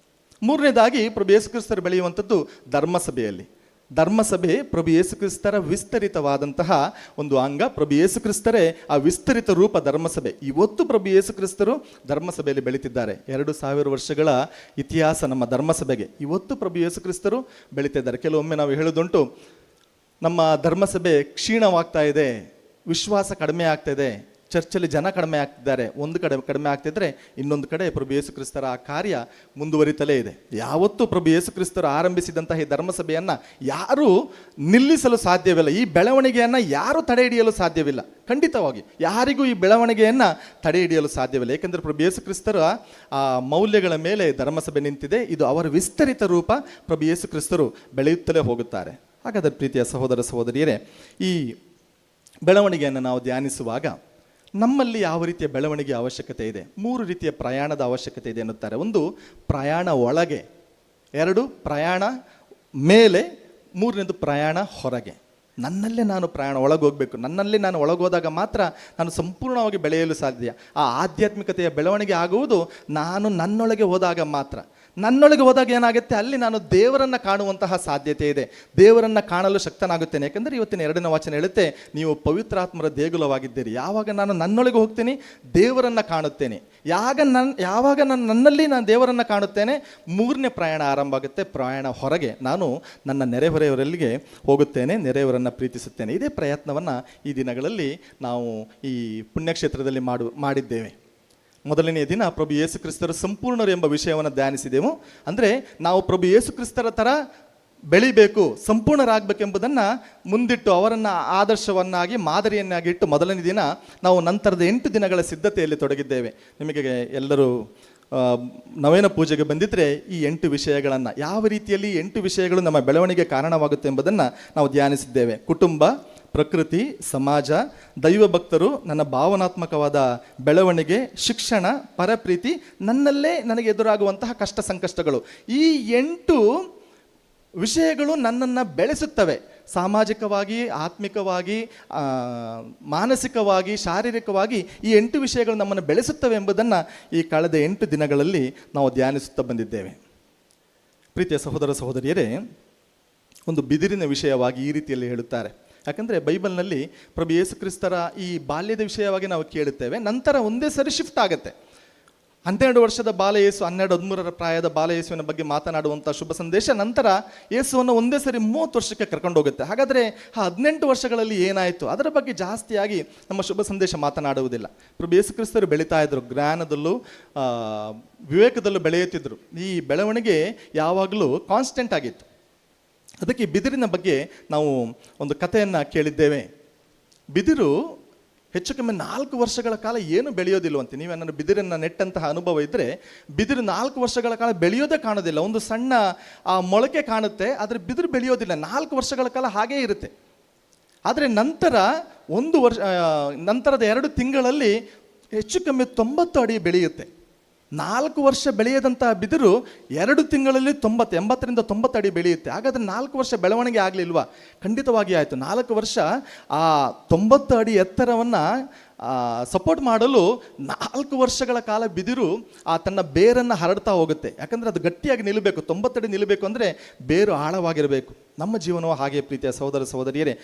3ನೇದಾಗಿ ಪ್ರಭು ಯೇಸು ಕ್ರಿಸ್ತರು ಬೆಳೆಯುವಂಥದ್ದು ಧರ್ಮಸಭೆಯಲ್ಲಿ. ಧರ್ಮಸಭೆ ಪ್ರಭು ಯೇಸು ಕ್ರಿಸ್ತರ ವಿಸ್ತರಿತವಾದಂತಹ ಒಂದು ಅಂಗ. ಪ್ರಭು ಯೇಸು ಕ್ರಿಸ್ತರೇ ಆ ವಿಸ್ತರಿತ ರೂಪ ಧರ್ಮಸಭೆ. ಇವತ್ತು ಪ್ರಭು ಯೇಸು ಕ್ರಿಸ್ತರು ಧರ್ಮಸಭೆಯಲ್ಲಿ ಬೆಳೀತಿದ್ದಾರೆ. 2000 ವರ್ಷಗಳ ಇತಿಹಾಸ ನಮ್ಮ ಧರ್ಮಸಭೆಗೆ. ಇವತ್ತು ಪ್ರಭು ಯೇಸು ಕ್ರಿಸ್ತರು ಬೆಳೀತಾ ಇದ್ದಾರೆ. ಕೆಲವೊಮ್ಮೆ ನಾವು ಹೇಳೋದುಂಟು, ನಮ್ಮ ಧರ್ಮಸಭೆ ಕ್ಷೀಣವಾಗ್ತಾ ಇದೆ, ವಿಶ್ವಾಸ ಕಡಿಮೆ ಆಗ್ತಾ ಇದೆ, ಚರ್ಚಲ್ಲಿ ಜನ ಕಡಿಮೆ ಆಗ್ತಿದ್ದಾರೆ. ಒಂದು ಕಡೆ ಕಡಿಮೆ ಆಗ್ತಿದ್ರೆ ಇನ್ನೊಂದು ಕಡೆ ಪ್ರಭು ಯೇಸು ಕ್ರಿಸ್ತರ ಆ ಕಾರ್ಯ ಮುಂದುವರಿತಲೇ ಇದೆ. ಯಾವತ್ತೂ ಪ್ರಭು ಯೇಸು ಕ್ರಿಸ್ತರು ಆರಂಭಿಸಿದಂತಹ ಈ ಧರ್ಮಸಭೆಯನ್ನು ಯಾರೂ ನಿಲ್ಲಿಸಲು ಸಾಧ್ಯವಿಲ್ಲ. ಈ ಬೆಳವಣಿಗೆಯನ್ನು ಯಾರೂ ತಡೆ ಹಿಡಿಯಲು ಸಾಧ್ಯವಿಲ್ಲ. ಖಂಡಿತವಾಗಿ ಯಾರಿಗೂ ಈ ಬೆಳವಣಿಗೆಯನ್ನು ತಡೆ ಹಿಡಿಯಲು ಸಾಧ್ಯವಿಲ್ಲ. ಏಕೆಂದರೆ ಪ್ರಭು ಯೇಸು ಕ್ರಿಸ್ತರ ಆ ಮೌಲ್ಯಗಳ ಮೇಲೆ ಧರ್ಮಸಭೆ ನಿಂತಿದೆ. ಇದು ಅವರ ವಿಸ್ತರಿತ ರೂಪ. ಪ್ರಭು ಯೇಸು ಕ್ರಿಸ್ತರು ಬೆಳೆಯುತ್ತಲೇ ಹೋಗುತ್ತಾರೆ. ಹಾಗಾದರೆ ಪ್ರೀತಿಯ ಸಹೋದರ ಸಹೋದರಿಯರೇ, ಈ ಬೆಳವಣಿಗೆಯನ್ನು ನಾವು ಧ್ಯಾನಿಸುವಾಗ ನಮ್ಮಲ್ಲಿ ಯಾವ ರೀತಿಯ ಬೆಳವಣಿಗೆ ಅವಶ್ಯಕತೆ ಇದೆ? 3 ರೀತಿಯ ಪ್ರಯಾಣದ ಅವಶ್ಯಕತೆ ಇದೆ ಎನ್ನುತ್ತಾರೆ. 1 ಪ್ರಯಾಣ ಒಳಗೆ, 2 ಪ್ರಯಾಣ ಮೇಲೆ, 3ನೇದು ಪ್ರಯಾಣ ಹೊರಗೆ. ನನ್ನಲ್ಲೇ ನಾನು ಪ್ರಯಾಣ ಒಳಗೋಗಬೇಕು. ನನ್ನಲ್ಲೇ ನಾನು ಒಳಗೋದಾಗ ಮಾತ್ರ ನಾನು ಸಂಪೂರ್ಣವಾಗಿ ಬೆಳೆಯಲು ಸಾಧ್ಯ. ಆ ಆಧ್ಯಾತ್ಮಿಕತೆಯ ಬೆಳವಣಿಗೆ ಆಗುವುದು ನಾನು ನನ್ನೊಳಗೆ ಹೋದಾಗ ಮಾತ್ರ. ನನ್ನೊಳಗೆ ಹೋದಾಗ ಏನಾಗುತ್ತೆ, ಅಲ್ಲಿ ನಾನು ದೇವರನ್ನು ಕಾಣುವಂತಹ ಸಾಧ್ಯತೆ ಇದೆ. ದೇವರನ್ನು ಕಾಣಲು ಶಕ್ತನಾಗುತ್ತೇನೆ. ಯಾಕಂದರೆ ಇವತ್ತಿನ 2ನೇ ವಚನ ಹೇಳುತ್ತೆ, ನೀವು ಪವಿತ್ರಾತ್ಮರ ದೇಗುಲವಾಗಿದ್ದೀರಿ. ಯಾವಾಗ ನಾನು ನನ್ನೊಳಗೆ ಹೋಗ್ತೀನಿ, ದೇವರನ್ನು ಕಾಣುತ್ತೇನೆ. ಯಾವಾಗ ನನ್ನಲ್ಲಿ ನಾನು ದೇವರನ್ನು ಕಾಣುತ್ತೇನೆ, 3ನೇ ಪ್ರಯಾಣ ಆರಂಭ ಆಗುತ್ತೆ. ಪ್ರಯಾಣ ಹೊರಗೆ, ನಾನು ನನ್ನ ನೆರೆಹೊರೆಯವರಿಗೆ ಹೋಗುತ್ತೇನೆ, ನೆರೆಯವರನ್ನು ಪ್ರೀತಿಸುತ್ತೇನೆ. ಇದೇ ಪ್ರಯತ್ನವನ್ನು ಈ ದಿನಗಳಲ್ಲಿ ನಾವು ಈ ಪುಣ್ಯಕ್ಷೇತ್ರದಲ್ಲಿ ಮಾಡಿದ್ದೇವೆ. ಮೊದಲನೆಯ ದಿನ ಪ್ರಭು ಯೇಸು ಕ್ರಿಸ್ತರ ಸಂಪೂರ್ಣರು ಎಂಬ ವಿಷಯವನ್ನು ಧ್ಯಾನಿಸಿದೆವು. ಅಂದರೆ ನಾವು ಪ್ರಭು ಯೇಸು ಕ್ರಿಸ್ತರ ಥರ ಬೆಳಿಬೇಕು, ಸಂಪೂರ್ಣರಾಗಬೇಕೆಂಬುದನ್ನು ಮುಂದಿಟ್ಟು ಅವರನ್ನು ಆದರ್ಶವನ್ನಾಗಿ ಮಾದರಿಯನ್ನಾಗಿ ಇಟ್ಟು ಮೊದಲನೇ ದಿನ ನಾವು ನಂತರದ 8 ದಿನಗಳ ಸಿದ್ಧತೆಯಲ್ಲಿ ತೊಡಗಿದ್ದೇವೆ. ನಿಮಗೆ ಎಲ್ಲರೂ ನವೇನ ಪೂಜೆಗೆ ಬಂದಿದ್ದರೆ ಈ 8 ವಿಷಯಗಳನ್ನು, ಯಾವ ರೀತಿಯಲ್ಲಿ 8 ವಿಷಯಗಳು ನಮ್ಮ ಬೆಳವಣಿಗೆ ಕಾರಣವಾಗುತ್ತೆ ಎಂಬುದನ್ನು ನಾವು ಧ್ಯಾನಿಸಿದ್ದೇವೆ. ಕುಟುಂಬ, ಪ್ರಕೃತಿ, ಸಮಾಜ, ದೈವ ಭಕ್ತರು, ನನ್ನ ಭಾವನಾತ್ಮಕವಾದ ಬೆಳವಣಿಗೆ, ಶಿಕ್ಷಣ, ಪರಪ್ರೀತಿ, ನನ್ನಲ್ಲೇ ನನಗೆ ಎದುರಾಗುವಂತಹ ಕಷ್ಟ ಸಂಕಷ್ಟಗಳು. ಈ 8 ವಿಷಯಗಳು ನನ್ನನ್ನು ಬೆಳೆಸುತ್ತವೆ. ಸಾಮಾಜಿಕವಾಗಿ, ಆತ್ಮಿಕವಾಗಿ, ಮಾನಸಿಕವಾಗಿ, ಶಾರೀರಿಕವಾಗಿ ಈ 8 ವಿಷಯಗಳು ನಮ್ಮನ್ನು ಬೆಳೆಸುತ್ತವೆ ಎಂಬುದನ್ನು ಈ ಕಳೆದ 8 ದಿನಗಳಲ್ಲಿ ನಾವು ಧ್ಯಾನಿಸುತ್ತಾ ಬಂದಿದ್ದೇವೆ. ಪ್ರೀತಿಯ ಸಹೋದರ ಸಹೋದರಿಯರೇ, ಒಂದು ಬಿದಿರಿನ ವಿಷಯವಾಗಿ ಈ ರೀತಿಯಲ್ಲಿ ಹೇಳುತ್ತಾರೆ. ಯಾಕಂದರೆ ಬೈಬಲ್ನಲ್ಲಿ ಪ್ರಭು ಯೇಸು ಕ್ರಿಸ್ತರ ಈ ಬಾಲ್ಯದ ವಿಷಯವಾಗಿ ನಾವು ಕೇಳುತ್ತೇವೆ. ನಂತರ ಒಂದೇ ಸರಿ ಶಿಫ್ಟ್ ಆಗುತ್ತೆ. 12 ವರ್ಷದ ಬಾಲಯೇಸು, 12-13 ಪ್ರಾಯದ ಬಾಲಯೇಸುವಿನ ಬಗ್ಗೆ ಮಾತನಾಡುವಂಥ ಶುಭ ಸಂದೇಶ ನಂತರ ಯೇಸುವನ್ನು ಒಂದೇ ಸರಿ 30 ವರ್ಷಕ್ಕೆ ಕರ್ಕೊಂಡು ಹೋಗುತ್ತೆ. ಹಾಗಾದರೆ ಆ 18 ವರ್ಷಗಳಲ್ಲಿ ಏನಾಯಿತು, ಅದರ ಬಗ್ಗೆ ಜಾಸ್ತಿಯಾಗಿ ನಮ್ಮ ಶುಭ ಸಂದೇಶ ಮಾತನಾಡುವುದಿಲ್ಲ. ಪ್ರಭು ಯೇಸು ಕ್ರಿಸ್ತರು ಬೆಳೀತಾ ಇದ್ದರು, ಜ್ಞಾನದಲ್ಲೂ ವಿವೇಕದಲ್ಲೂ ಬೆಳೆಯುತ್ತಿದ್ದರು. ಈ ಬೆಳವಣಿಗೆ ಯಾವಾಗಲೂ ಕಾನ್ಸ್ಟೆಂಟ್ ಆಗಿತ್ತು. ಅದಕ್ಕೆ ಬಿದಿರಿನ ಬಗ್ಗೆ ನಾವು ಒಂದು ಕಥೆಯನ್ನು ಕೇಳಿದ್ದೇವೆ. ಬಿದಿರು ಹೆಚ್ಚು ಕಮ್ಮಿ 4 ವರ್ಷಗಳ ಕಾಲ ಏನು ಬೆಳೆಯೋದಿಲ್ಲವಂತೆ. ನೀವೇನಾದ್ರು ಬಿದಿರನ್ನು ನೆಟ್ಟಂತಹ ಅನುಭವ ಇದ್ದರೆ, ಬಿದಿರು 4 ವರ್ಷಗಳ ಕಾಲ ಬೆಳೆಯೋದೇ ಕಾಣೋದಿಲ್ಲ. ಒಂದು ಸಣ್ಣ ಮೊಳಕೆ ಕಾಣುತ್ತೆ, ಆದರೆ ಬಿದಿರು ಬೆಳೆಯೋದಿಲ್ಲ. 4 ವರ್ಷಗಳ ಕಾಲ ಹಾಗೇ ಇರುತ್ತೆ. ಆದರೆ ನಂತರದ 2 ತಿಂಗಳಲ್ಲಿ ಹೆಚ್ಚು ಕಮ್ಮಿ 90 ಅಡಿ ಬೆಳೆಯುತ್ತೆ. 4 ವರ್ಷ ಬೆಳೆಯದಂತಹ ಬಿದಿರು 2 ತಿಂಗಳಲ್ಲಿ 80ರಿಂದ 90 ಅಡಿ ಬೆಳೆಯುತ್ತೆ. ಹಾಗಾದರೆ 4 ವರ್ಷ ಬೆಳವಣಿಗೆ ಆಗಲಿಲ್ವಾ? ಖಂಡಿತವಾಗಿ ಆಯಿತು. 4 ವರ್ಷ ಆ 90 ಅಡಿ ಎತ್ತರವನ್ನು ಸಪೋರ್ಟ್ ಮಾಡಲು 4 ವರ್ಷಗಳ ಕಾಲ ಬಿದಿರು ತನ್ನ ಬೇರನ್ನು ಹರಡ್ತಾ ಹೋಗುತ್ತೆ. ಯಾಕಂದರೆ ಅದು ಗಟ್ಟಿಯಾಗಿ ನಿಲ್ಲಬೇಕು. 90 ಅಡಿ ನಿಲ್ಲಬೇಕು ಅಂದರೆ ಬೇರು ಆಳವಾಗಿರಬೇಕು. ನಮ್ಮ ಜೀವನವು ಹಾಗೆ ಪ್ರೀತಿಯ ಸಹೋದರ ಸಹೋದರಿಯರೇ.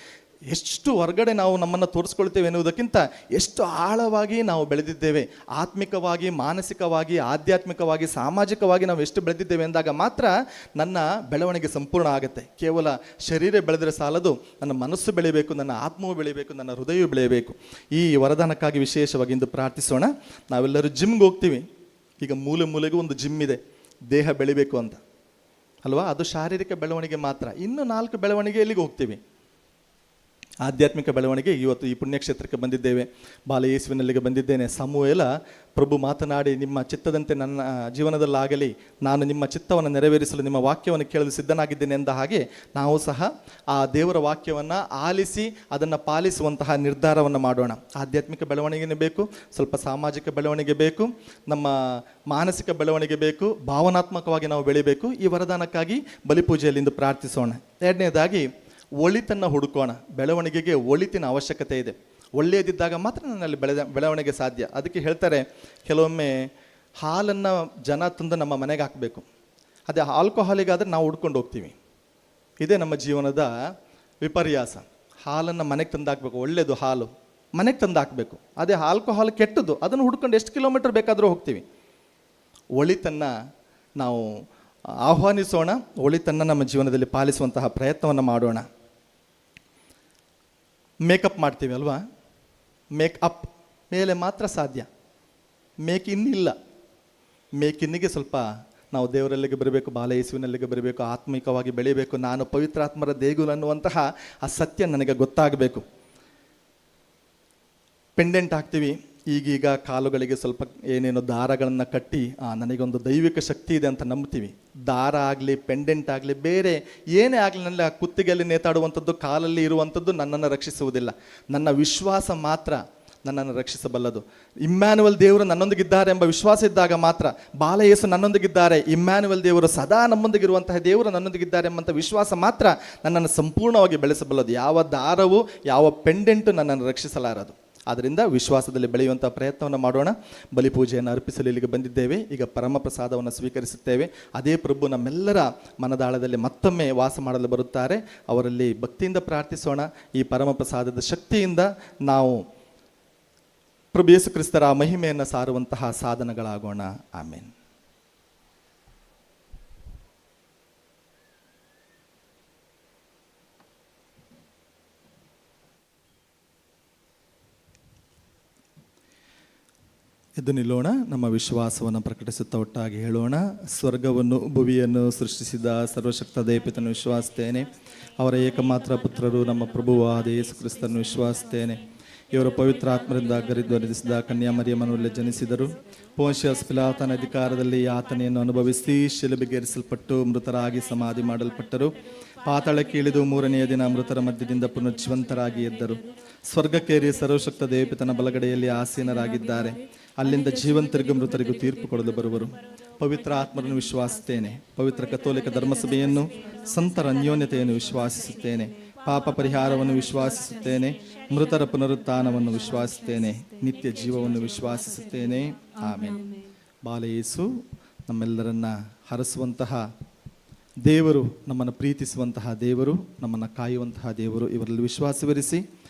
ಎಷ್ಟು ಹೊರಗಡೆ ನಾವು ನಮ್ಮನ್ನು ತೋರಿಸ್ಕೊಳ್ತೇವೆ ಎನ್ನುವುದಕ್ಕಿಂತ ಎಷ್ಟು ಆಳವಾಗಿ ನಾವು ಬೆಳೆದಿದ್ದೇವೆ, ಆತ್ಮಿಕವಾಗಿ, ಮಾನಸಿಕವಾಗಿ, ಆಧ್ಯಾತ್ಮಿಕವಾಗಿ, ಸಾಮಾಜಿಕವಾಗಿ ನಾವು ಎಷ್ಟು ಬೆಳೆದಿದ್ದೇವೆ ಎಂದಾಗ ಮಾತ್ರ ನನ್ನ ಬೆಳವಣಿಗೆ ಸಂಪೂರ್ಣ ಆಗುತ್ತೆ. ಕೇವಲ ಶರೀರ ಬೆಳೆದರೆ ಸಾಲದು, ನನ್ನ ಮನಸ್ಸು ಬೆಳೆಯಬೇಕು, ನನ್ನ ಆತ್ಮವು ಬೆಳೆಯಬೇಕು, ನನ್ನ ಹೃದಯವು ಬೆಳೆಯಬೇಕು. ಈ ವರದಾನಕ್ಕಾಗಿ ವಿಶೇಷವಾಗಿ ಇಂದು ಪ್ರಾರ್ಥಿಸೋಣ. ನಾವೆಲ್ಲರೂ ಜಿಮ್ಗೆ ಹೋಗ್ತೀವಿ. ಈಗ ಮೂಲೆಗೂ ಒಂದು ಜಿಮ್ ಇದೆ, ದೇಹ ಬೆಳಿಬೇಕು ಅಂತ ಅಲ್ವಾ? ಅದು ಶಾರೀರಿಕ ಬೆಳವಣಿಗೆ ಮಾತ್ರ. ಇನ್ನು 4 ಬೆಳವಣಿಗೆ ಎಲ್ಲಿಗೆ ಹೋಗ್ತೀವಿ? ಆಧ್ಯಾತ್ಮಿಕ ಬೆಳವಣಿಗೆ. ಇವತ್ತು ಈ ಪುಣ್ಯಕ್ಷೇತ್ರಕ್ಕೆ ಬಂದಿದ್ದೇವೆ, ಬಾಲಯೇಸುವಿನಲ್ಲಿಗೆ ಬಂದಿದ್ದೇನೆ. ಸಮುವೇಲ ಪ್ರಭು ಮಾತನಾಡಿ, ನಿಮ್ಮ ಚಿತ್ತದಂತೆ ನನ್ನ ಜೀವನದಲ್ಲಾಗಲಿ, ನಾನು ನಿಮ್ಮ ಚಿತ್ತವನ್ನು ನೆರವೇರಿಸಲು ನಿಮ್ಮ ವಾಕ್ಯವನ್ನು ಕೇಳಲು ಸಿದ್ಧನಾಗಿದ್ದೇನೆ ಎಂದ ಹಾಗೆ ನಾವು ಸಹ ಆ ದೇವರ ವಾಕ್ಯವನ್ನು ಆಲಿಸಿ ಅದನ್ನು ಪಾಲಿಸುವಂತಹ ನಿರ್ಧಾರವನ್ನು ಮಾಡೋಣ. ಆಧ್ಯಾತ್ಮಿಕ ಬೆಳವಣಿಗೆನೇ ಬೇಕು, ಸ್ವಲ್ಪ ಸಾಮಾಜಿಕ ಬೆಳವಣಿಗೆ ಬೇಕು, ನಮ್ಮ ಮಾನಸಿಕ ಬೆಳವಣಿಗೆ ಬೇಕು, ಭಾವನಾತ್ಮಕವಾಗಿ ನಾವು ಬೆಳಿಬೇಕು. ಈ ವರದಾನಕ್ಕಾಗಿ ಬಲಿಪೂಜೆಯಲ್ಲಿಂದು ಪ್ರಾರ್ಥಿಸೋಣ. 2ನೇದಾಗಿ ಒಳಿತನ್ನು ಹುಡುಕೋಣ. ಬೆಳವಣಿಗೆಗೆ ಒಳಿತಿನ ಅವಶ್ಯಕತೆ ಇದೆ. ಒಳ್ಳೆಯದಿದ್ದಾಗ ಮಾತ್ರ ನನ್ನಲ್ಲಿ ಬೆಳವಣಿಗೆ ಸಾಧ್ಯ. ಅದಕ್ಕೆ ಹೇಳ್ತಾರೆ, ಕೆಲವೊಮ್ಮೆ ಹಾಲನ್ನು ಜನ ತಂದು ನಮ್ಮ ಮನೆಗೆ ಹಾಕಬೇಕು. ಅದೇ ಆಲ್ಕೋಹಾಲಿಗಾದರೆ ನಾವು ಹುಡ್ಕೊಂಡು ಹೋಗ್ತೀವಿ. ಇದೇ ನಮ್ಮ ಜೀವನದ ವಿಪರ್ಯಾಸ. ಹಾಲನ್ನು ಮನೆಗೆ ತಂದು ಹಾಕಬೇಕು, ಒಳ್ಳೆಯದು ಹಾಲು ಮನೆಗೆ ತಂದು ಹಾಕಬೇಕು. ಅದೇ ಆಲ್ಕೋಹಾಲ್ ಕೆಟ್ಟದ್ದು, ಅದನ್ನು ಹುಡ್ಕೊಂಡು ಎಷ್ಟು ಕಿಲೋಮೀಟರ್ ಬೇಕಾದರೂ ಹೋಗ್ತೀವಿ. ಒಳಿತನ್ನು ನಾವು ಆಹ್ವಾನಿಸೋಣ, ಒಳಿತನ್ನು ನಮ್ಮ ಜೀವನದಲ್ಲಿ ಪಾಲಿಸುವಂತಹ ಪ್ರಯತ್ನವನ್ನು ಮಾಡೋಣ. ಮೇಕಪ್ ಮಾಡ್ತೀವಿ ಅಲ್ವಾ, ಮೇಕಪ್ ಮೇಲೆ ಮಾತ್ರ ಸಾಧ್ಯ, ಮೇಕ್ ಇನ್ ಇಲ್ಲ. ಮೇಕ್ ಇನ್ನಿಗೆ ಸ್ವಲ್ಪ ನಾವು ದೇವರಲ್ಲಿಗೆ ಬರಬೇಕು, ಬಾಲ ಯೇಸುವಿನಲ್ಲಿಗೆ ಬರಬೇಕು, ಆತ್ಮಿಕವಾಗಿ ಬೆಳಿಬೇಕು, ನಾನು ಪವಿತ್ರಾತ್ಮರ ದೇಗುಲ ಅನ್ನುವಂತಹ ಆ ಸತ್ಯ ನನಗೆ ಗೊತ್ತಾಗಬೇಕು. ಪೆಂಡೆಂಟ್ ಹಾಕ್ತೀವಿ, ಈಗೀಗ ಕಾಲುಗಳಿಗೆ ಸ್ವಲ್ಪ ಏನೇನೋ ದಾರಗಳನ್ನು ಕಟ್ಟಿ ನನಗೊಂದು ದೈವಿಕ ಶಕ್ತಿ ಇದೆ ಅಂತ ನಂಬ್ತೀವಿ. ದಾರ ಆಗಲಿ ಪೆಂಡೆಂಟ್ ಆಗಲಿ ಬೇರೆ ಏನೇ ಆಗಲಿ ನನ್ನ ಕುತ್ತಿಗೆಯಲ್ಲಿ ನೇತಾಡುವಂಥದ್ದು, ಕಾಲಲ್ಲಿ ಇರುವಂಥದ್ದು ನನ್ನನ್ನು ರಕ್ಷಿಸುವುದಿಲ್ಲ. ನನ್ನ ವಿಶ್ವಾಸ ಮಾತ್ರ ನನ್ನನ್ನು ರಕ್ಷಿಸಬಲ್ಲದು. ಇಮ್ಯಾನುವಲ್ ದೇವರು ನನ್ನೊಂದಿಗಿದ್ದಾರೆ ಎಂಬ ವಿಶ್ವಾಸ ಇದ್ದಾಗ ಮಾತ್ರ, ಬಾಲ ಯೇಸು ನನ್ನೊಂದಿಗಿದ್ದಾರೆ, ಇಮ್ಯಾನುವಲ್ ದೇವರು ಸದಾ ನಮ್ಮೊಂದಿಗಿರುವಂತಹ ದೇವರು ನನ್ನೊಂದಿಗಿದ್ದಾರೆ ಎಂಬಂಥ ವಿಶ್ವಾಸ ಮಾತ್ರ ನನ್ನನ್ನು ಸಂಪೂರ್ಣವಾಗಿ ಬೆಳೆಸಬಲ್ಲದು. ಯಾವ ದಾರವು ಯಾವ ಪೆಂಡೆಂಟು ನನ್ನನ್ನು ರಕ್ಷಿಸಲಾರದು. ಆದ್ದರಿಂದ ವಿಶ್ವಾಸದಲ್ಲಿ ಬೆಳೆಯುವಂಥ ಪ್ರಯತ್ನವನ್ನು ಮಾಡೋಣ. ಬಲಿಪೂಜೆಯನ್ನು ಅರ್ಪಿಸಲು ಇಲ್ಲಿಗೆ ಬಂದಿದ್ದೇವೆ. ಈಗ ಪರಮ ಪ್ರಸಾದವನ್ನು ಸ್ವೀಕರಿಸುತ್ತೇವೆ. ಅದೇ ಪ್ರಭು ನಮ್ಮೆಲ್ಲರ ಮನದಾಳದಲ್ಲಿ ಮತ್ತೊಮ್ಮೆ ವಾಸ ಮಾಡಲು ಬರುತ್ತಾರೆ. ಅವರಲ್ಲಿ ಭಕ್ತಿಯಿಂದ ಪ್ರಾರ್ಥಿಸೋಣ. ಈ ಪರಮ ಪ್ರಸಾದದ ಶಕ್ತಿಯಿಂದ ನಾವು ಪ್ರಭು ಯೇಸು ಕ್ರಿಸ್ತರ ಮಹಿಮೆಯನ್ನು ಸಾರುವಂತಹ ಸಾಧನಗಳಾಗೋಣ. ಆಮೇನ್. ಎದ್ದು ನಿಲ್ಲೋಣ. ನಮ್ಮ ವಿಶ್ವಾಸವನ್ನು ಪ್ರಕಟಿಸುತ್ತಾ ಒಟ್ಟಾಗಿ ಹೇಳೋಣ. ಸ್ವರ್ಗವನ್ನು ಭುವಿಯನ್ನು ಸೃಷ್ಟಿಸಿದ ಸರ್ವಶಕ್ತ ದೇವಪಿತನು ವಿಶ್ವಾಸಿಸ್ತೇನೆ. ಅವರ ಏಕಮಾತ್ರ ಪುತ್ರರು ನಮ್ಮ ಪ್ರಭುವಾದ ಯೇಸು ಕ್ರಿಸ್ತರನ್ನು ವಿಶ್ವಾಸಿಸ್ತೇನೆ. ಇವರು ಪವಿತ್ರಾತ್ಮರಿಂದ ಗರಿದ್ವರಿಸಿದ ಕನ್ಯಾಮರಿಯಮ್ಮನಲ್ಲಿ ಜನಿಸಿದರು. ಪೋನ್ಷಿಯಸ್ ಪಿಲಾತನ ಅಧಿಕಾರದಲ್ಲಿ ಯಾತನೆಯನ್ನು ಅನುಭವಿಸಿ ಶಿಲುಬೆಗೇರಿಸಲ್ಪಟ್ಟು ಮೃತರಾಗಿ ಸಮಾಧಿ ಮಾಡಲ್ಪಟ್ಟರು. ಪಾತಾಳಕ್ಕೆ ಇಳಿದು ಮೂರನೆಯ ದಿನ ಮೃತರ ಮಧ್ಯದಿಂದ ಪುನರ್ಜೀವಂತರಾಗಿ ಎದ್ದರು. ಸ್ವರ್ಗಕ್ಕೇರಿ ಸರ್ವಶಕ್ತ ದೇವಪಿತನ ಬಲಗಡೆಯಲ್ಲಿ ಆಸೀನರಾಗಿದ್ದಾರೆ. ಅಲ್ಲಿಂದ ಜೀವಂತರಿಗೂ ಮೃತರಿಗೂ ತೀರ್ಪು ಕೊಡಲು ಬರುವರು. ಪವಿತ್ರ ಆತ್ಮರನ್ನು ವಿಶ್ವಾಸಿಸ್ತೇನೆ. ಪವಿತ್ರ ಕಥೋಲಿಕ ಧರ್ಮಸಭೆಯನ್ನು, ಸಂತರ ಅನ್ಯೋನ್ಯತೆಯನ್ನು ವಿಶ್ವಾಸಿಸುತ್ತೇನೆ. ಪಾಪ ಪರಿಹಾರವನ್ನು ವಿಶ್ವಾಸಿಸುತ್ತೇನೆ. ಮೃತರ ಪುನರುತ್ಥಾನವನ್ನು ವಿಶ್ವಾಸಿಸುತ್ತೇನೆ. ನಿತ್ಯ ಜೀವವನ್ನು ವಿಶ್ವಾಸಿಸುತ್ತೇನೆ. ಆಮೇಲೆ. ಬಾಲ ಯೇಸು ನಮ್ಮೆಲ್ಲರನ್ನ ಹರಸುವಂತಹ ದೇವರು, ನಮ್ಮನ್ನು ಪ್ರೀತಿಸುವಂತಹ ದೇವರು, ನಮ್ಮನ್ನು ಕಾಯುವಂತಹ ದೇವರು. ಇವರಲ್ಲಿ ವಿಶ್ವಾಸವಿರಿಸಿ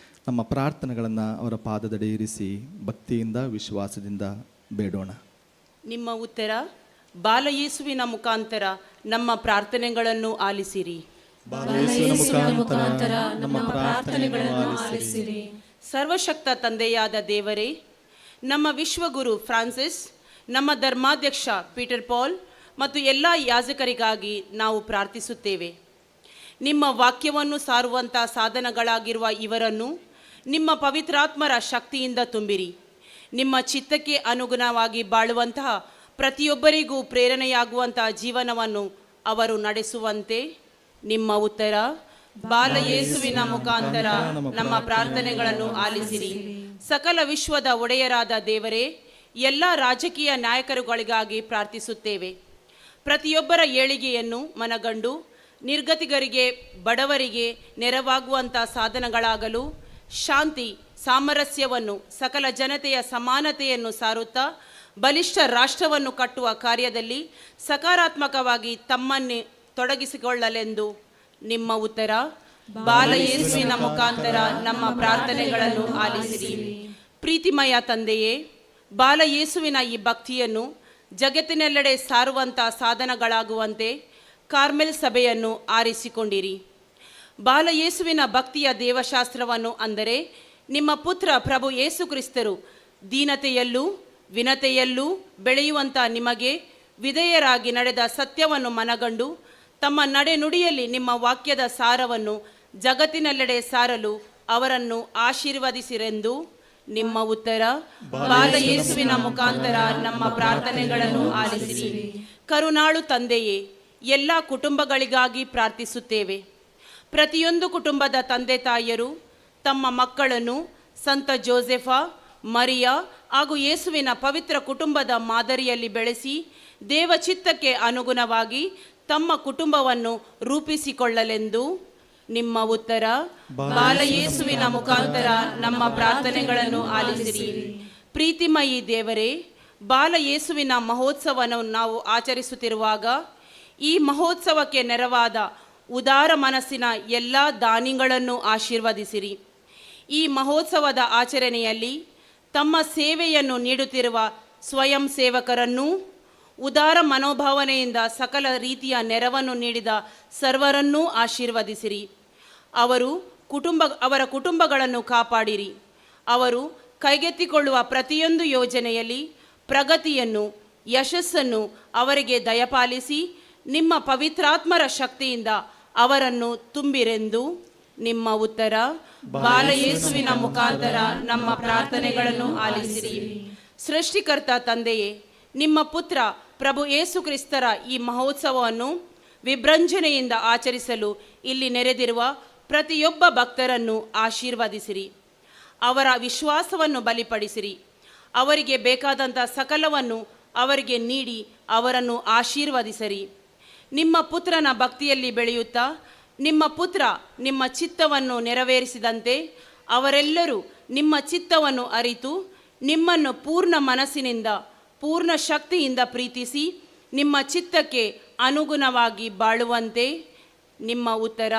ನಮ್ಮ ಪ್ರಾರ್ಥನೆಗಳನ್ನು ಅವರ ಪಾದದಡಿ ಇರಿಸಿ ಭಕ್ತಿಯಿಂದ ವಿಶ್ವಾಸದಿಂದ ಬೇಡೋಣ. ನಿಮ್ಮ ಉತ್ತರ ಬಾಲಯೇಸುವಿನ ಮುಖಾಂತರ ನಮ್ಮ ಪ್ರಾರ್ಥನೆಗಳನ್ನು ಆಲಿಸಿರಿ. ನಮ್ಮ ಪ್ರಾರ್ಥನೆಗಳನ್ನು ಆಲಿಸಿರಿ. ಸರ್ವಶಕ್ತ ತಂದೆಯಾದ ದೇವರೇ, ನಮ್ಮ ವಿಶ್ವಗುರು ಫ್ರಾನ್ಸಿಸ್, ನಮ್ಮ ಧರ್ಮಾಧ್ಯಕ್ಷ ಪೀಟರ್ ಪಾಲ್ ಮತ್ತು ಎಲ್ಲ ಯಾಜಕರಿಗಾಗಿ ನಾವು ಪ್ರಾರ್ಥಿಸುತ್ತೇವೆ. ನಿಮ್ಮ ವಾಕ್ಯವನ್ನು ಸಾರುವಂಥ ಸಾಧನಗಳಾಗಿರುವ ಇವರನ್ನು ನಿಮ್ಮ ಪವಿತ್ರಾತ್ಮರ ಶಕ್ತಿಯಿಂದ ತುಂಬಿರಿ. ನಿಮ್ಮ ಚಿತ್ತಕ್ಕೆ ಅನುಗುಣವಾಗಿ ಬಾಳುವಂತಹ ಪ್ರತಿಯೊಬ್ಬರಿಗೂ ಪ್ರೇರಣೆಯಾಗುವಂತಹ ಜೀವನವನ್ನು ಅವರು ನಡೆಸುವಂತೆ ನಿಮ್ಮ ಉತ್ತರ ಬಾಲಯೇಸುವಿನ ಮುಖಾಂತರ ನಮ್ಮ ಪ್ರಾರ್ಥನೆಗಳನ್ನು ಆಲಿಸಿರಿ. ಸಕಲ ವಿಶ್ವದ ಒಡೆಯರಾದ ದೇವರೇ, ಎಲ್ಲ ರಾಜಕೀಯ ನಾಯಕರುಗಳಿಗಾಗಿ ಪ್ರಾರ್ಥಿಸುತ್ತೇವೆ. ಪ್ರತಿಯೊಬ್ಬರ ಏಳಿಗೆಯನ್ನು ಮನಗಂಡು ನಿರ್ಗತಿಗರಿಗೆ, ಬಡವರಿಗೆ ನೆರವಾಗುವಂಥ ಸಾಧನಗಳಾಗಲು, ಶಾಂತಿ ಸಾಮರಸ್ಯವನ್ನು, ಸಕಲ ಜನತೆಯ ಸಮಾನತೆಯನ್ನು ಸಾರುತ್ತಾ ಬಲಿಷ್ಠ ರಾಷ್ಟ್ರವನ್ನು ಕಟ್ಟುವ ಕಾರ್ಯದಲ್ಲಿ ಸಕಾರಾತ್ಮಕವಾಗಿ ತಮ್ಮನ್ನೇ ತೊಡಗಿಸಿಕೊಳ್ಳಲೆಂದು ನಿಮ್ಮ ಉತ್ತರ ಬಾಲಯೇಸುವಿನ ಮುಖಾಂತರ ನಮ್ಮ ಪ್ರಾರ್ಥನೆಗಳನ್ನು ಆಲಿಸಿರಿ. ಪ್ರೀತಿಮಯ ತಂದೆಯೇ, ಬಾಲಯೇಸುವಿನ ಈ ಭಕ್ತಿಯನ್ನು ಜಗತ್ತಿನೆಲ್ಲೆಡೆ ಸಾರುವಂಥ ಸಾಧನಗಳಾಗುವಂತೆ ಕಾರ್ಮೆಲ್ ಸಭೆಯನ್ನು ಆರಿಸಿಕೊಂಡಿರಿ. ಬಾಲಯೇಸುವಿನ ಭಕ್ತಿಯ ದೇವಶಾಸ್ತ್ರವನ್ನು, ಅಂದರೆ ನಿಮ್ಮ ಪುತ್ರ ಪ್ರಭು ಯೇಸು ಕ್ರಿಸ್ತರು ದೀನತೆಯಲ್ಲೂ ವಿನತೆಯಲ್ಲೂ ಬೆಳೆಯುವಂಥ ನಿಮಗೆ ವಿಧೇಯರಾಗಿ ನಡೆದ ಸತ್ಯವನ್ನು ಮನಗಂಡು ತಮ್ಮ ನಡೆನುಡಿಯಲ್ಲಿ ನಿಮ್ಮ ವಾಕ್ಯದ ಸಾರವನ್ನು ಜಗತ್ತಿನೆಲ್ಲೆಡೆ ಸಾರಲು ಅವರನ್ನು ಆಶೀರ್ವದಿಸಿರೆಂದು ನಿಮ್ಮ ಉತ್ತರ ಬಾಲಯೇಸುವಿನ ಮುಖಾಂತರ ನಮ್ಮ ಪ್ರಾರ್ಥನೆಗಳನ್ನು ಆಲಿಸಿರಿ. ಕರುಣಾಳು ತಂದೆಯೇ, ಎಲ್ಲ ಕುಟುಂಬಗಳಿಗಾಗಿ ಪ್ರಾರ್ಥಿಸುತ್ತೇವೆ. ಪ್ರತಿಯೊಂದು ಕುಟುಂಬದ ತಂದೆ ತಾಯಿಯರು ತಮ್ಮ ಮಕ್ಕಳನ್ನು ಸಂತ ಜೋಸೆಫ, ಮರಿಯಾ ಹಾಗೂ ಯೇಸುವಿನ ಪವಿತ್ರ ಕುಟುಂಬದ ಮಾದರಿಯಲ್ಲಿ ಬೆಳೆಸಿ ದೇವಚಿತ್ತಕ್ಕೆ ಅನುಗುಣವಾಗಿ ತಮ್ಮ ಕುಟುಂಬವನ್ನು ರೂಪಿಸಿಕೊಳ್ಳಲೆಂದು ನಿಮ್ಮ ಉತ್ತರ ಬಾಲಯೇಸುವಿನ ಮುಖಾಂತರ ನಮ್ಮ ಪ್ರಾರ್ಥನೆಗಳನ್ನು ಆಲಿಸಿರಿ. ಪ್ರೀತಿಮಯಿ ದೇವರೇ, ಬಾಲಯೇಸುವಿನ ಮಹೋತ್ಸವವನ್ನು ನಾವು ಆಚರಿಸುತ್ತಿರುವಾಗ ಈ ಮಹೋತ್ಸವಕ್ಕೆ ನೆರವಾದ ಉದಾರ ಮನಸ್ಸಿನ ಎಲ್ಲ ದಾನಿಗಳನ್ನು ಆಶೀರ್ವದಿಸಿರಿ. ಈ ಮಹೋತ್ಸವದ ಆಚರಣೆಯಲ್ಲಿ ತಮ್ಮ ಸೇವೆಯನ್ನು ನೀಡುತ್ತಿರುವ ಸ್ವಯಂ ಸೇವಕರನ್ನೂ, ಉದಾರ ಮನೋಭಾವನೆಯಿಂದ ಸಕಲ ರೀತಿಯ ನೆರವನ್ನು ನೀಡಿದ ಸರ್ವರನ್ನೂ ಆಶೀರ್ವದಿಸಿರಿ. ಅವರು ಅವರ ಕುಟುಂಬಗಳನ್ನು ಕಾಪಾಡಿರಿ. ಅವರು ಕೈಗೆತ್ತಿಕೊಳ್ಳುವ ಪ್ರತಿಯೊಂದು ಯೋಜನೆಯಲ್ಲಿ ಪ್ರಗತಿಯನ್ನು, ಯಶಸ್ಸನ್ನು ಅವರಿಗೆ ದಯಪಾಲಿಸಿ ನಿಮ್ಮ ಪವಿತ್ರಾತ್ಮರ ಶಕ್ತಿಯಿಂದ ಅವರನ್ನು ತುಂಬಿರೆಂದು ನಿಮ್ಮ ಉತ್ತರ ಬಾಲಯೇಸುವಿನ ಮುಖಾಂತರ ನಮ್ಮ ಪ್ರಾರ್ಥನೆಗಳನ್ನು ಆಲಿಸಿರಿ. ಸೃಷ್ಟಿಕರ್ತ ತಂದೆಯೇ, ನಿಮ್ಮ ಪುತ್ರ ಪ್ರಭು ಯೇಸು ಕ್ರಿಸ್ತರ ಈ ಮಹೋತ್ಸವವನ್ನು ವಿಭೃಂಜನೆಯಿಂದ ಆಚರಿಸಲು ಇಲ್ಲಿ ನೆರೆದಿರುವ ಪ್ರತಿಯೊಬ್ಬ ಭಕ್ತರನ್ನು ಆಶೀರ್ವದಿಸಿರಿ. ಅವರ ವಿಶ್ವಾಸವನ್ನು ಬಲಿಪಡಿಸಿರಿ. ಅವರಿಗೆ ಬೇಕಾದಂಥ ಸಕಲವನ್ನು ಅವರಿಗೆ ನೀಡಿ ಅವರನ್ನು ಆಶೀರ್ವದಿಸಿರಿ. ನಿಮ್ಮ ಪುತ್ರನ ಭಕ್ತಿಯಲ್ಲಿ ಬೆಳೆಯುತ್ತಾ ನಿಮ್ಮ ಪುತ್ರ ನಿಮ್ಮ ಚಿತ್ತವನ್ನು ನೆರವೇರಿಸಿದಂತೆ ಅವರೆಲ್ಲರೂ ನಿಮ್ಮ ಚಿತ್ತವನ್ನು ಅರಿತು ನಿಮ್ಮನ್ನು ಪೂರ್ಣ ಮನಸ್ಸಿನಿಂದ, ಪೂರ್ಣ ಶಕ್ತಿಯಿಂದ ಪ್ರೀತಿಸಿ ನಿಮ್ಮ ಚಿತ್ತಕ್ಕೆ ಅನುಗುಣವಾಗಿ ಬಾಳುವಂತೆ ನಿಮ್ಮ ಉತ್ತರ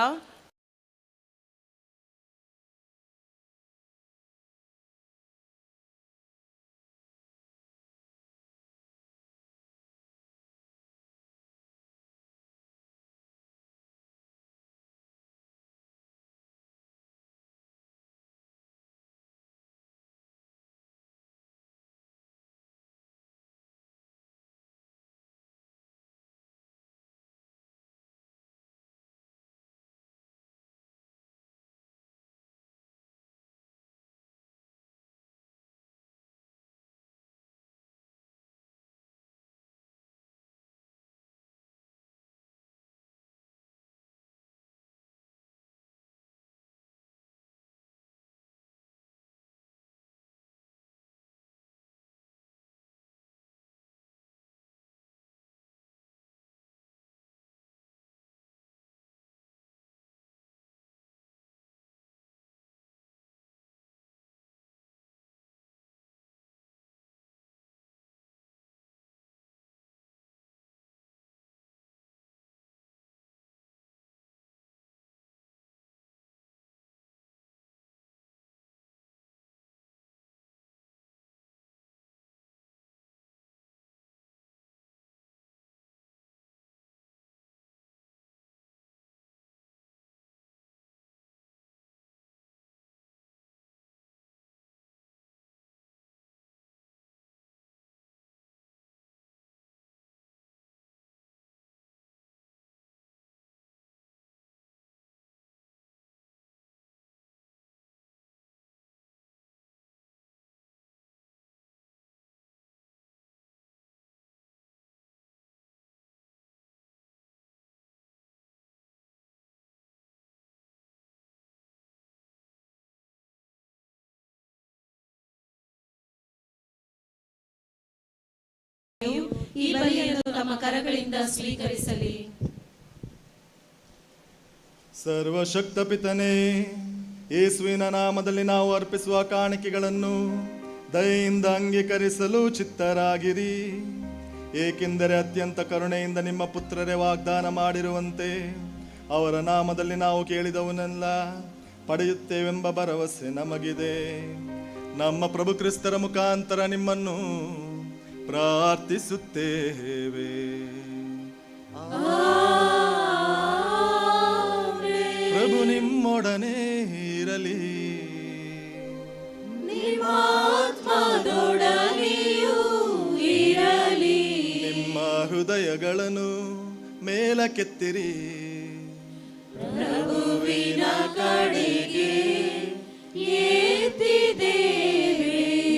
ಈ ಬಲಿಯನ್ನು ತಮ್ಮ ಕರಗಳಿಂದ ಸ್ವೀಕರಿಸಲಿ. ಸರ್ವಶಕ್ತ ಪಿತನೇ, ಯೇಸುವಿನ ನಾಮದಲ್ಲಿ ನಾವು ಅರ್ಪಿಸುವ ಕಾಣಿಕೆಗಳನ್ನು ದಯೆಯಿಂದ ಅಂಗೀಕರಿಸಲು ಚಿತ್ತರಾಗಿರಿ. ಏಕೆಂದರೆ ಅತ್ಯಂತ ಕರುಣೆಯಿಂದ ನಿಮ್ಮ ಪುತ್ರರೇ ವಾಗ್ದಾನ ಮಾಡಿರುವಂತೆ ಅವರ ನಾಮದಲ್ಲಿ ನಾವು ಕೇಳಿದವನ್ನೆಲ್ಲ ಪಡೆಯುತ್ತೇವೆಂಬ ಭರವಸೆ ನಮಗಿದೆ. ನಮ್ಮ ಪ್ರಭು ಕ್ರಿಸ್ತರ ಮುಖಾಂತರ ನಿಮ್ಮನ್ನು ಪ್ರಾರ್ಥಿಸುತ್ತೇವೆ. ಪ್ರಭು ನಿಮ್ಮೊಡನೆ ಇರಲಿ, ನಿಮ್ಮ ಹೃದಯಗಳನ್ನು ಮೇಲಕ್ಕೆತ್ತಿರಿ. ಪ್ರಭುವಿನ ಕಡೆಗೆ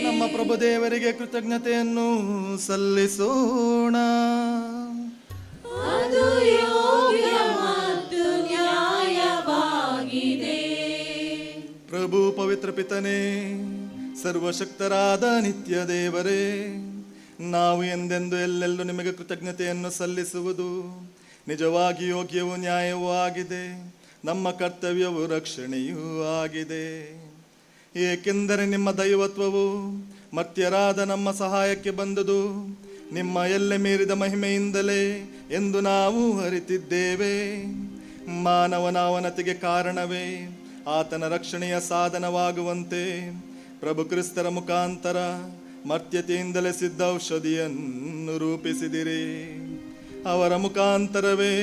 ನಮ್ಮ ಪ್ರಭು ದೇವರಿಗೆ ಕೃತಜ್ಞತೆಯನ್ನು ಸಲ್ಲಿಸೋಣ. ಅದು ಯೋಗ್ಯ ಮತ್ತು ನ್ಯಾಯವಾಗಿದೆ. ಪ್ರಭು ಪವಿತ್ರ ಪಿತನೇ, ಸರ್ವಶಕ್ತರಾದ ನಿತ್ಯ ದೇವರೇ, ನಾವು ಎಂದೆಂದು ಎಲ್ಲೆಲ್ಲೂ ನಿಮಗೆ ಕೃತಜ್ಞತೆಯನ್ನು ಸಲ್ಲಿಸುವುದು ನಿಜವಾಗಿ ಯೋಗ್ಯವೂ ನ್ಯಾಯವೂ ಆಗಿದೆ. ನಮ್ಮ ಕರ್ತವ್ಯವೂ ರಕ್ಷಣೆಯೂ ಆಗಿದೆ. ಏಕೆಂದರೆ ನಿಮ್ಮ ದೈವತ್ವವು ಮರ್ತ್ಯರಾದ ನಮ್ಮ ಸಹಾಯಕ್ಕೆ ಬಂದುದು ನಿಮ್ಮ ಎಲ್ಲೆ ಮೀರಿದ ಮಹಿಮೆಯಿಂದಲೇ ಎಂದು ನಾವು ಅರಿತಿದ್ದೇವೆ. ಮಾನವನ ಅವನತಿಗೆ ಕಾರಣವೇ ಆತನ ರಕ್ಷಣೆಯ ಸಾಧನವಾಗುವಂತೆ ಪ್ರಭು ಕ್ರಿಸ್ತರ ಮುಖಾಂತರ ಮರ್ತ್ಯತೆಯಿಂದಲೇ ಸಿದ್ಧ ಔಷಧಿಯನ್ನು ರೂಪಿಸಿದಿರಿ. ಅವರ ಮುಖಾಂತರವೇ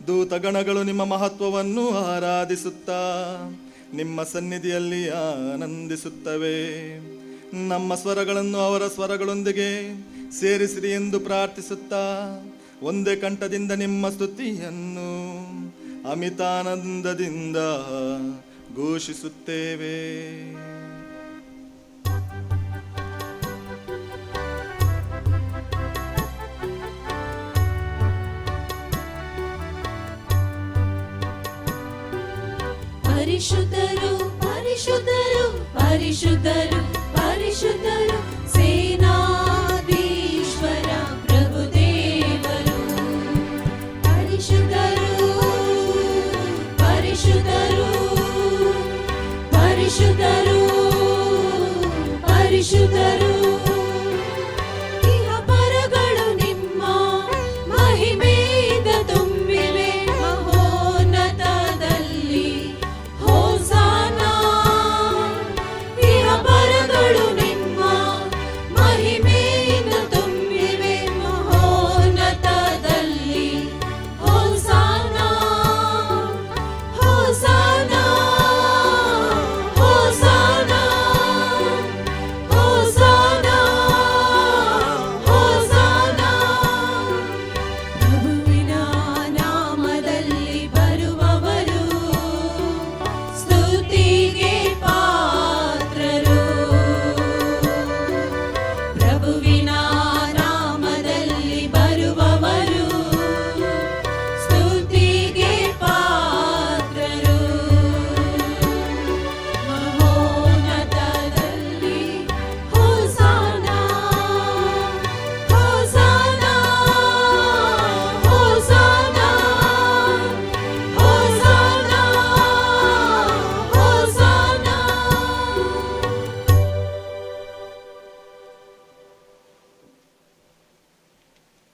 ದೂತಗಣಗಳು ನಿಮ್ಮ ಮಹತ್ವವನ್ನು ಆರಾಧಿಸುತ್ತಾ ನಿಮ್ಮ ಸನ್ನಿಧಿಯಲ್ಲಿ ಆನಂದಿಸುತ್ತವೆ. ನಮ್ಮ ಸ್ವರಗಳನ್ನು ಅವರ ಸ್ವರಗಳೊಂದಿಗೆ ಸೇರಿಸಿರಿ ಎಂದು ಪ್ರಾರ್ಥಿಸುತ್ತಾ ಒಂದೇ ಕಂಠದಿಂದ ನಿಮ್ಮ ಸ್ತುತಿಯನ್ನು ಅಮಿತಾನಂದದಿಂದ ಘೋಷಿಸುತ್ತೇವೆ. ಪರಿಶುದ್ಧರು ಪರಿಶುದ್ಧರು ಪರಿಶುದ್ಧರು ಪರಿಶುದ್ಧರು ಸೇನಾಧೀಶ್ವರ ಪ್ರಭುದೇವರು. ಪರಿಶುದ್ಧರು ಪರಿಶುದ್ಧರು ಪರಿಶುದ್ಧರು ಪರಿಶುದ್ಧರು. ಇಹಪರಗಳು ನಿಮ್ಮ ಮಹಿಮೆಯಿಂದ ತುಂಬಿವೆ. ಮಹೋನ್ನತದಲ್ಲಿ ಹೋಸಾನಾ. ಇಹಪರಗಳು ನಿಮ್ಮ ಮಹಿಮೆಯಿಂದ ತುಂಬಿವೆ. ಮಹೋನ್ನತದಲ್ಲಿ ಹೋಸಾನಾ ಹೋಸಾನಾ ಹೋಸಾನಾ ಹೋಸಾನಾ ಹೋಸಾನಾ. ಪ್ರಭುವಿನ ನಾಮದಲ್ಲಿ ಬರುವವರು ಸ್ತುತಿಗೆ ಪಾತ್ರರು. ಪ್ರಭುವಿನ ನಾಮದಲ್ಲಿ ಬರುವವರು ಸ್ತುತಿಗೆ ಪಾತ್ರರು. ಮಹೋನ್ನತದಲ್ಲಿ ಹೋಸಾನಾ ಹೋಸಾನಾ ಹೋಸಾನಾ ಹೋಸಾನಾ ಹೋಸಾನಾ.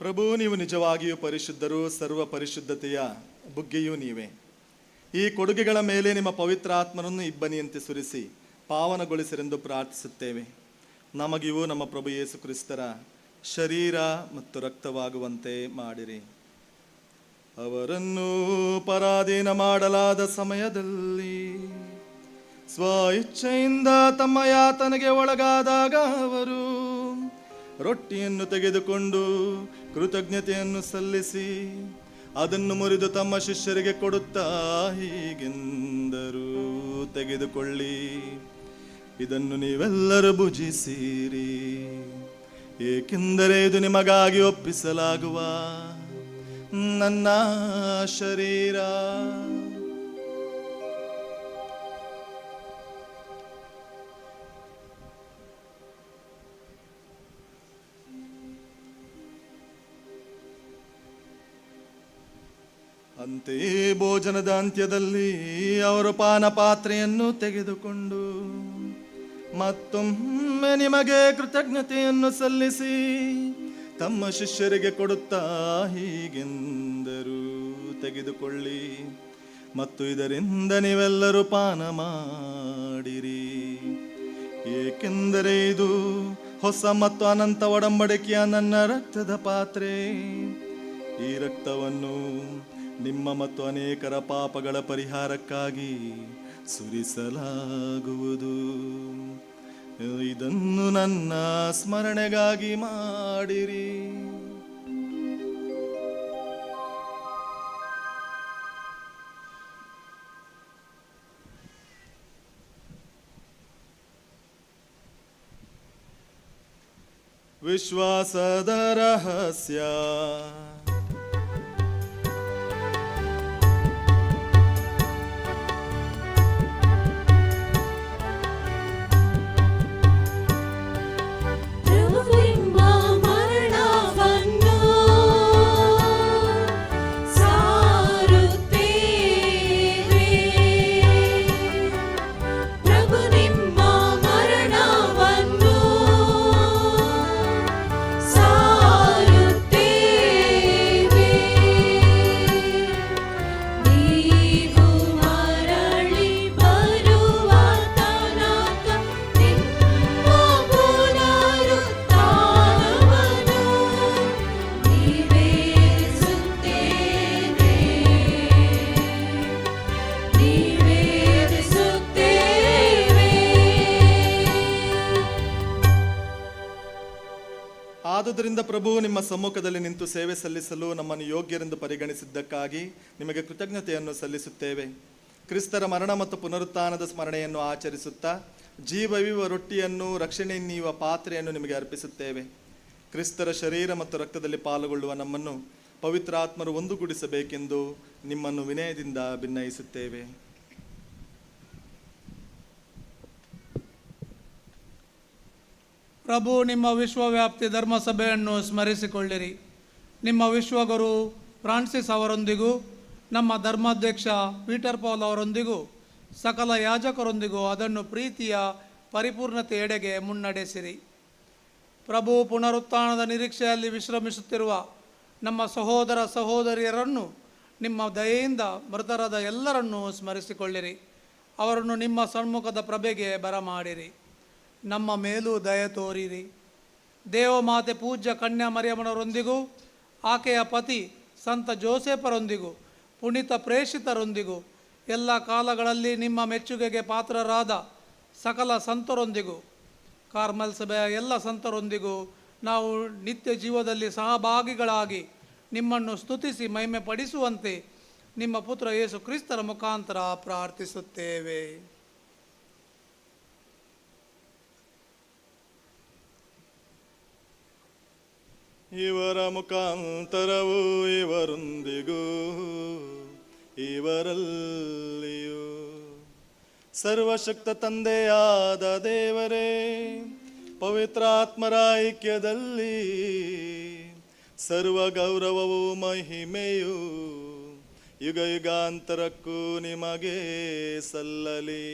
ಪ್ರಭು, ನೀವು ನಿಜವಾಗಿಯೂ ಪರಿಶುದ್ಧರು, ಸರ್ವ ಪರಿಶುದ್ಧತೆಯ ಬುಗ್ಗೆಯೂ ನೀವೇ. ಈ ಕೊಡುಗೆಗಳ ಮೇಲೆ ನಿಮ್ಮ ಪವಿತ್ರ ಆತ್ಮನನ್ನು ಇಬ್ಬನಿಯಂತೆ ಸುರಿಸಿ ಪಾವನಗೊಳಿಸಿರೆಂದು ಪ್ರಾರ್ಥಿಸುತ್ತೇವೆ. ನಮಗಿವು ನಮ್ಮ ಪ್ರಭು ಯೇಸು ಕ್ರಿಸ್ತರ ಶರೀರ ಮತ್ತು ರಕ್ತವಾಗುವಂತೆ ಮಾಡಿರಿ. ಅವರನ್ನು ಪರಾಧೀನ ಮಾಡಲಾದ ಸಮಯದಲ್ಲಿ ಸ್ವ ಇಚ್ಛೆಯಿಂದ ತಮ್ಮ ಯಾತನೆಗೆ ಒಳಗಾದಾಗ ಅವರು ರೊಟ್ಟಿಯನ್ನು ತೆಗೆದುಕೊಂಡು ಕೃತಜ್ಞತೆಯನ್ನು ಸಲ್ಲಿಸಿ ಅದನ್ನು ಮುರಿದು ತಮ್ಮ ಶಿಷ್ಯರಿಗೆ ಕೊಡುತ್ತಾ ಹೀಗೆಂದರು, ತೆಗೆದುಕೊಳ್ಳಿ, ಇದನ್ನು ನೀವೆಲ್ಲರೂ ಭುಜಿಸಿರಿ, ಏಕೆಂದರೆ ಇದು ನಿಮಗಾಗಿ ಒಪ್ಪಿಸಲಾಗುವ ನನ್ನ ಶರೀರ. ಅಂತೆಯೇ ಭೋಜನದ ಅಂತ್ಯದಲ್ಲಿ ಅವರು ಪಾನ ಪಾತ್ರೆಯನ್ನು ತೆಗೆದುಕೊಂಡು ಮತ್ತೊಮ್ಮೆ ನಿಮಗೆ ಕೃತಜ್ಞತೆಯನ್ನು ಸಲ್ಲಿಸಿ ತಮ್ಮ ಶಿಷ್ಯರಿಗೆ ಕೊಡುತ್ತಾ ಹೀಗೆಂದರು, ತೆಗೆದುಕೊಳ್ಳಿ ಮತ್ತು ಇದರಿಂದ ನೀವೆಲ್ಲರೂ ಪಾನ ಮಾಡಿರಿ, ಏಕೆಂದರೆ ಇದು ಹೊಸ ಮತ್ತು ಅನಂತ ಒಡಂಬಡಿಕೆಯ ನನ್ನ ರಕ್ತದ ಪಾತ್ರೆ. ಈ ರಕ್ತವನ್ನು ನಿಮ್ಮ ಮತ್ತು ಅನೇಕರ ಪಾಪಗಳ ಪರಿಹಾರಕ್ಕಾಗಿ ಸುರಿಸಲಾಗುವುದು. ಇದನ್ನು ನನ್ನ ಸ್ಮರಣೆಗಾಗಿ ಮಾಡಿರಿ. ವಿಶ್ವಾಸದ ರಹಸ್ಯ. ಸಾರುತ್ತೇವೆ ಆದುದರಿಂದ ಪ್ರಭು, ನಿಮ್ಮ ಸಮ್ಮುಖದಲ್ಲಿ ನಿಂತು ಸೇವೆ ಸಲ್ಲಿಸಲು ನಮ್ಮನ್ನು ಯೋಗ್ಯರೆಂದು ಪರಿಗಣಿಸಿದ್ದಕ್ಕಾಗಿ ನಿಮಗೆ ಕೃತಜ್ಞತೆಯನ್ನು ಸಲ್ಲಿಸುತ್ತೇವೆ. ಕ್ರಿಸ್ತರ ಮರಣ ಮತ್ತು ಪುನರುತ್ಥಾನದ ಸ್ಮರಣೆಯನ್ನು ಆಚರಿಸುತ್ತಾ ಜೀವವಿವ ರೊಟ್ಟಿಯನ್ನು, ರಕ್ಷಣೆ ನೀಯುವ ಪಾತ್ರೆಯನ್ನು ನಿಮಗೆ ಅರ್ಪಿಸುತ್ತೇವೆ. ಕ್ರಿಸ್ತರ ಶರೀರ ಮತ್ತು ರಕ್ತದಲ್ಲಿ ಪಾಲ್ಗೊಳ್ಳುವ ನಮ್ಮನ್ನು ಪವಿತ್ರಾತ್ಮರು ಒಂದುಗೂಡಿಸಬೇಕೆಂದು ನಿಮ್ಮನ್ನು ವಿನಯದಿಂದ ಭಿನ್ನಯಿಸುತ್ತೇವೆ. ಪ್ರಭು, ನಿಮ್ಮ ವಿಶ್ವವ್ಯಾಪ್ತಿ ಧರ್ಮಸಭೆಯನ್ನು ಸ್ಮರಿಸಿಕೊಳ್ಳಿರಿ. ನಿಮ್ಮ ವಿಶ್ವಗುರು ಫ್ರಾನ್ಸಿಸ್ ಅವರೊಂದಿಗೂ, ನಮ್ಮ ಧರ್ಮಾಧ್ಯಕ್ಷ ಪೀಟರ್ ಪೌಲ್ ಅವರೊಂದಿಗೂ, ಸಕಲ ಯಾಜಕರೊಂದಿಗೂ ಅದನ್ನು ಪ್ರೀತಿಯ ಪರಿಪೂರ್ಣತೆಯೆಡೆಗೆ ಮುನ್ನಡೆಸಿರಿ. ಪ್ರಭು, ಪುನರುತ್ಥಾನದ ನಿರೀಕ್ಷೆಯಲ್ಲಿ ವಿಶ್ರಮಿಸುತ್ತಿರುವ ನಮ್ಮ ಸಹೋದರ ಸಹೋದರಿಯರನ್ನು ನಿಮ್ಮ ದಯೆಯಿಂದ ಮೃತರಾದ ಎಲ್ಲರನ್ನೂ ಸ್ಮರಿಸಿಕೊಳ್ಳಿರಿ. ಅವರನ್ನು ನಿಮ್ಮ ಸಮ್ಮುಖದ ಪ್ರಭೆಗೆ ಬರಮಾಡಿರಿ. ನಮ್ಮ ಮೇಲೂ ದಯ ತೋರಿರಿ. ದೇವಮಾತೆ ಪೂಜ್ಯ ಕನ್ಯಾ ಮರಿಯಮ್ಮನವರೊಂದಿಗೂ, ಆಕೆಯ ಪತಿ ಸಂತ ಜೋಸೆಫರೊಂದಿಗೂ, ಪುನೀತ ಪ್ರೇಷಿತರೊಂದಿಗೂ, ಎಲ್ಲ ಕಾಲಗಳಲ್ಲಿ ನಿಮ್ಮ ಮೆಚ್ಚುಗೆಗೆ ಪಾತ್ರರಾದ ಸಕಲ ಸಂತರೊಂದಿಗೂ, ಕಾರ್ಮೆಲ್ ಸಭೆಯ ಎಲ್ಲ ಸಂತರೊಂದಿಗೂ ನಾವು ನಿತ್ಯ ಜೀವದಲ್ಲಿ ಸಹಭಾಗಿಗಳಾಗಿ ನಿಮ್ಮನ್ನು ಸ್ತುತಿಸಿ ಮಹಿಮೆ ಪಡಿಸುವಂತೆ ನಿಮ್ಮ ಪುತ್ರ ಯೇಸು ಕ್ರಿಸ್ತರ ಮುಖಾಂತರ ಪ್ರಾರ್ಥಿಸುತ್ತೇವೆ. ಇವರ ಮುಖಾಂತರವೂ ಇವರೊಂದಿಗೂ ಇವರಲ್ಲಿಯೂ ಸರ್ವಶಕ್ತ ತಂದೆಯಾದ ದೇವರೇ, ಪವಿತ್ರಾತ್ಮರ ಐಕ್ಯದಲ್ಲಿ ಸರ್ವ ಗೌರವವೂ ಮಹಿಮೆಯೂ ಯುಗ ಯುಗಾಂತರಕ್ಕೂ ನಿಮಗೆ ಸಲ್ಲಲಿ.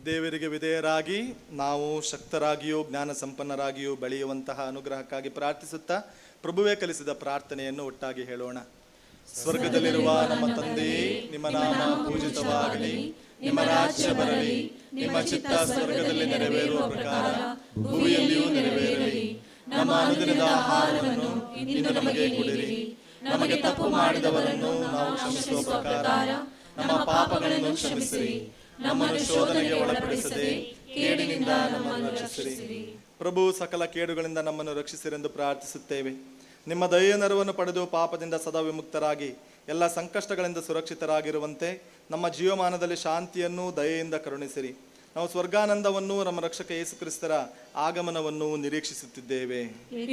ದೇವರಿಗೆ ವಿಧೇಯರಾಗಿ ನಾವು ಶಕ್ತರಾಗಿಯೂ ಜ್ಞಾನ ಸಂಪನ್ನರಾಗಿಯೂ ಬೆಳೆಯುವಂತಹ ಅನುಗ್ರಹಕ್ಕಾಗಿ ಪ್ರಾರ್ಥಿಸುತ್ತಾ ಪ್ರಭುವೇ ಕಲಿಸಿದ ಪ್ರಾರ್ಥನೆಯನ್ನು ಒಟ್ಟಾಗಿ ಹೇಳೋಣ. ಸ್ವರ್ಗದಲ್ಲಿರುವ ನಮ್ಮ ತಂದೆಯೇ, ನಿಮ್ಮ ನಾಮ ಪೂಜಿತವಾಗಲಿ, ನಿಮ್ಮ ರಾಜ್ಯ ಬರಲಿ, ನಿಮ್ಮ ಚಿತ್ತ ಸ್ವರ್ಗದಲ್ಲಿ ನೆರವೇರುವ ಪ್ರಕಾರ ಭೂಮಿಯಲ್ಲಿಯೂ ನೆರವೇರಲಿ. ನಮ್ಮ ಅನುದಿನದ ಆಹಾರವನ್ನು ಇಂದು ನಮಗೆ ಕೊಡಿರಿ. ನಮಗೆ ತಪ್ಪು ಮಾಡಿದವರನ್ನು ನಾವು ಕ್ಷಮಿಸುವ ಪ್ರಕಾರ ನಮ್ಮ ಪಾಪಗಳನ್ನು ಕ್ಷಮಿಸಿರಿ. ನಮ್ಮನ್ನು ಶೋಧನೆಗೆ ಒಳಪಡಿಸದೆ ಕೇಡಿನಿಂದ ನಮ್ಮನ್ನು ರಕ್ಷಿಸಿರಿ. ಪ್ರಭು, ಸಕಲ ಕೇಡುಗಳಿಂದ ನಮ್ಮನ್ನು ರಕ್ಷಿಸಿರೆಂದು ಪ್ರಾರ್ಥಿಸುತ್ತೇವೆ. ನಿಮ್ಮ ದಯೆಯ ನೆರವನ್ನು ಪಡೆದು ಪಾಪದಿಂದ ಸದಾ ವಿಮುಕ್ತರಾಗಿ ಎಲ್ಲ ಸಂಕಷ್ಟಗಳಿಂದ ಸುರಕ್ಷಿತರಾಗಿರುವಂತೆ ನಮ್ಮ ಜೀವಮಾನದಲ್ಲಿ ಶಾಂತಿಯನ್ನು ದಯೆಯಿಂದ ಕರುಣಿಸಿರಿ. ನಾವು ಸ್ವರ್ಗಾನಂದವನ್ನು, ನಮ್ಮ ರಕ್ಷಕ ಯೇಸು ಕ್ರಿಸ್ತರ ಆಗಮನವನ್ನು ನಿರೀಕ್ಷಿಸುತ್ತಿದ್ದೇವೆ.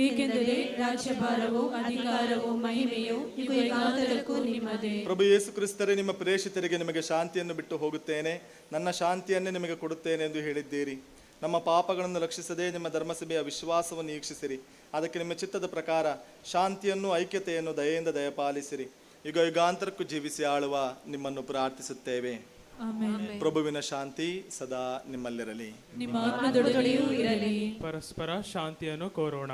ಏಕೆಂದರೆ ರಾಜ್ಯಭಾರವು, ಅಧಿಕಾರವು, ಮಹಿಮೆಯು ಯುಗಾಂತರಕ್ಕೂ ನಿಮ್ಮದೇ. ಪ್ರಭು ಯೇಸು ಕ್ರಿಸ್ತರೇ, ನಿಮ್ಮ ಪ್ರೇಷಿತರಿಗೆ ನಿಮಗೆ ಶಾಂತಿಯನ್ನು ಬಿಟ್ಟು ಹೋಗುತ್ತೇನೆ, ನನ್ನ ಶಾಂತಿಯನ್ನೇ ನಿಮಗೆ ಕೊಡುತ್ತೇನೆ ಎಂದು ಹೇಳಿದ್ದೀರಿ. ನಮ್ಮ ಪಾಪಗಳನ್ನು ರಕ್ಷಿಸದೆ ನಿಮ್ಮ ಧರ್ಮಸಭೆಯ ವಿಶ್ವಾಸವನ್ನು ವೀಕ್ಷಿಸಿರಿ. ಅದಕ್ಕೆ ನಿಮ್ಮ ಚಿತ್ತದ ಪ್ರಕಾರ ಶಾಂತಿಯನ್ನು, ಐಕ್ಯತೆಯನ್ನು ದಯೆಯಿಂದ ದಯಪಾಲಿಸಿರಿ. ಯುಗ ಯುಗಾಂತರಕ್ಕೂ ಜೀವಿಸಿ ಆಳುವ ನಿಮ್ಮನ್ನು ಪ್ರಾರ್ಥಿಸುತ್ತೇವೆ. ಪ್ರಭುವಿನ ಶಾಂತಿ ಸದಾ ನಿಮ್ಮಲ್ಲಿರಲಿ. ನಿಮ್ಮ ಆತ್ಮದೊಡನೆಯೂ ಇರಲಿ. ಪರಸ್ಪರ ಶಾಂತಿಯನ್ನು ಕೋರೋಣ.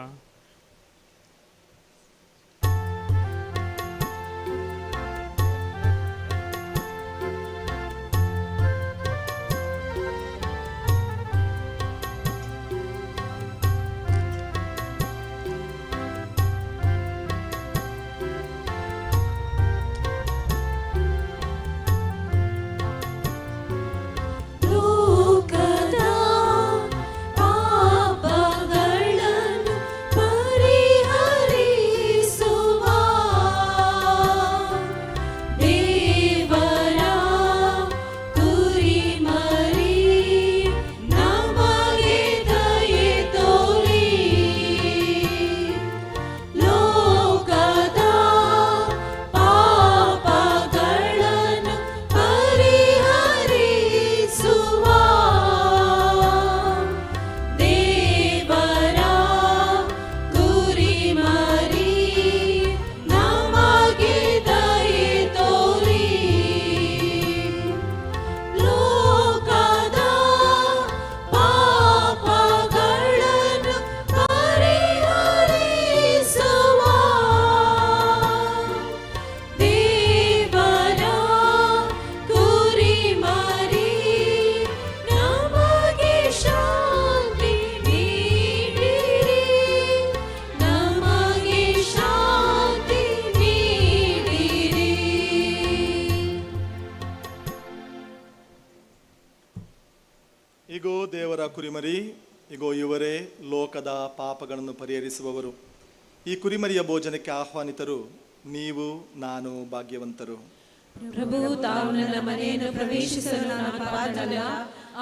ಲೋಕದ ಪಾಪಗಳನ್ನು ಕುರಿಮರಿ, ಇಗೋ ಇವರೇ ಲೋಕದ ಪಾಪಗಳನ್ನು ಪರಿಹರಿಸುವವರು. ಈ ಕುರಿಮರಿಯ ಭೋಜನಕ್ಕೆ ಆಹ್ವಾನಿತರು ನೀವು, ನಾನು ಭಾಗ್ಯವಂತರು. ಪ್ರಭು, ತಾವು ನನ್ನ ಮನೆಯನ್ನು ಪ್ರವೇಶಿಸಲು ನಾನು ಪಾತ್ರನಲ್ಲ,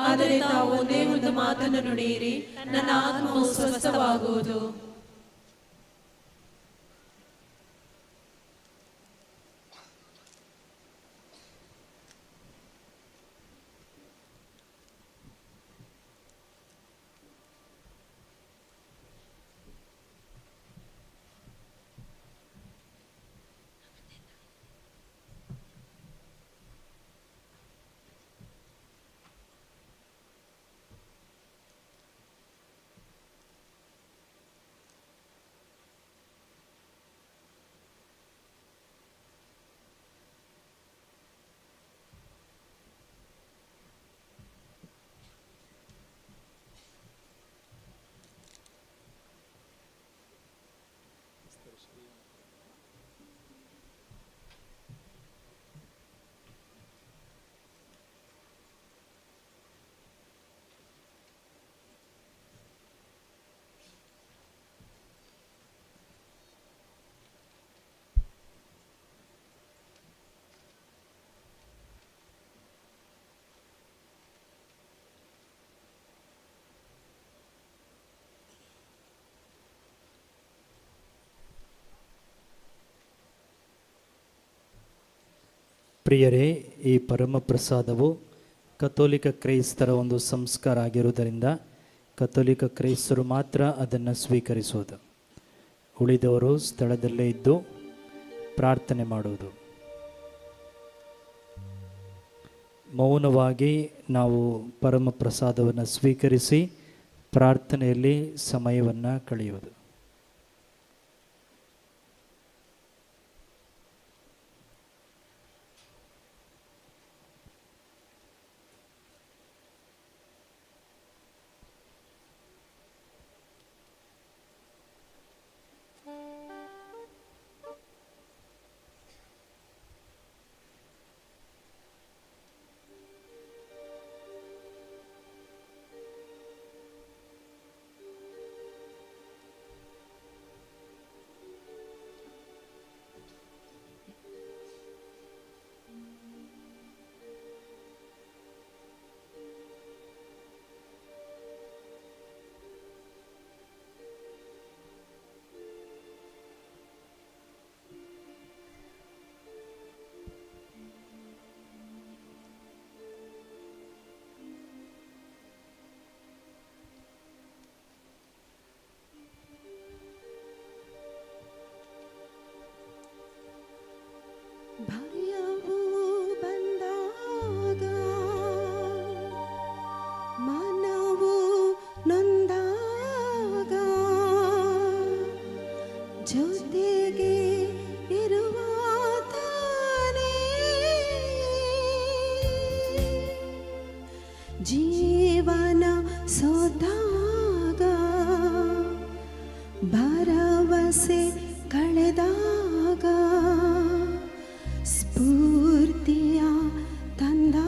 ಆದರೆ ತಾವು ಒಂದೇ ಒಂದು ಮಾತನ್ನು ನುಡಿಯಿರಿ, ನನ್ನ ಆತ್ಮವು ಸ್ವಸ್ಥವಾಗುವುದು. ಪ್ರಿಯರೇ, ಈ ಪರಮ ಪ್ರಸಾದವು ಕಥೋಲಿಕ ಕ್ರೈಸ್ತರ ಒಂದು ಸಂಸ್ಕಾರ ಆಗಿರುವುದರಿಂದ ಕಥೋಲಿಕ ಕ್ರೈಸ್ತರು ಮಾತ್ರ ಅದನ್ನು ಸ್ವೀಕರಿಸುವುದು. ಉಳಿದವರು ಸ್ಥಳದಲ್ಲೇ ಇದ್ದು ಪ್ರಾರ್ಥನೆ ಮಾಡುವುದು. ಮೌನವಾಗಿ ನಾವು ಪರಮ ಪ್ರಸಾದವನ್ನು ಸ್ವೀಕರಿಸಿ ಪ್ರಾರ್ಥನೆಯಲ್ಲಿ ಸಮಯವನ್ನು ಕಳೆಯುವುದು. ಭಯವು ಬಂದಾಗ, ಮನವು ನೊಂದಾಗ, ಜೊತೆಗೆ ಇರುವಾತನೇ ಜೀವನ ಸೋತಾಗ, ಭರವಸೆ ಕಳೆದಾಗ ಸ್ಫೂರ್ತಿಯ ತಂದಾತನೇ.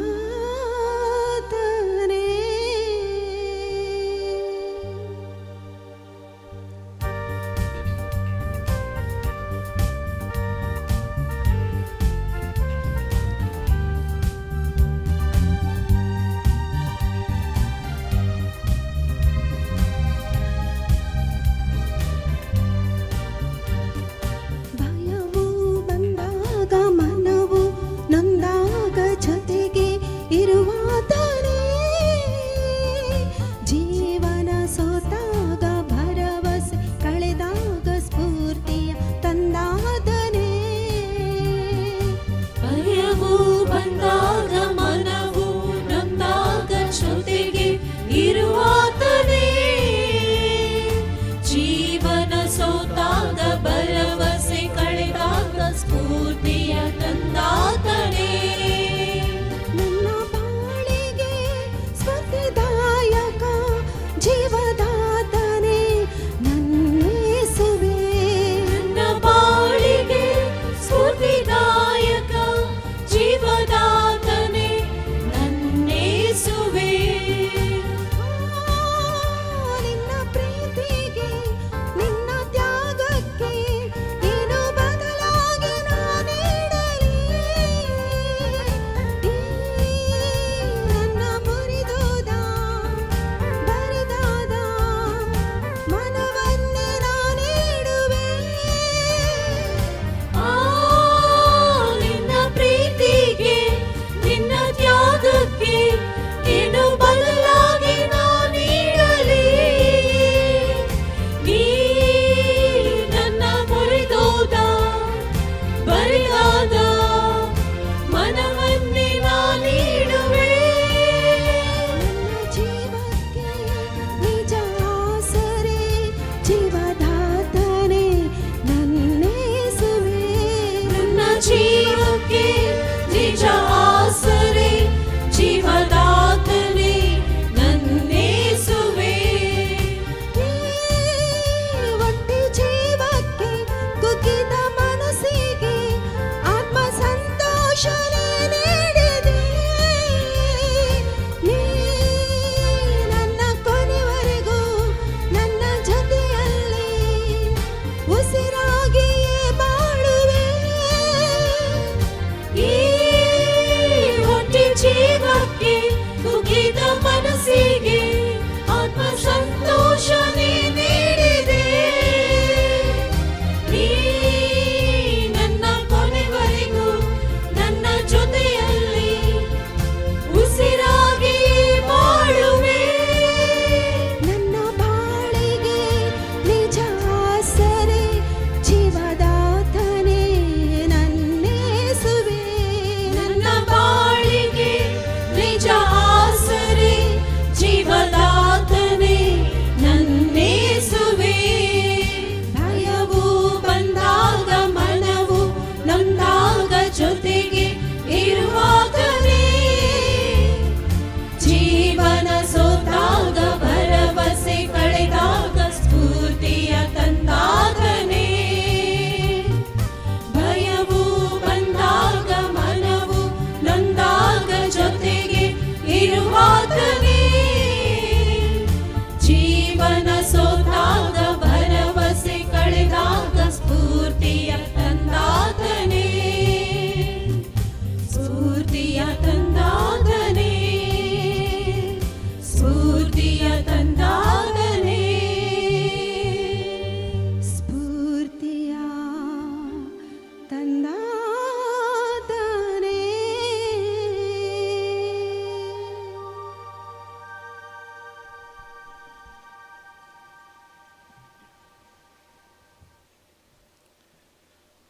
ಭಯವು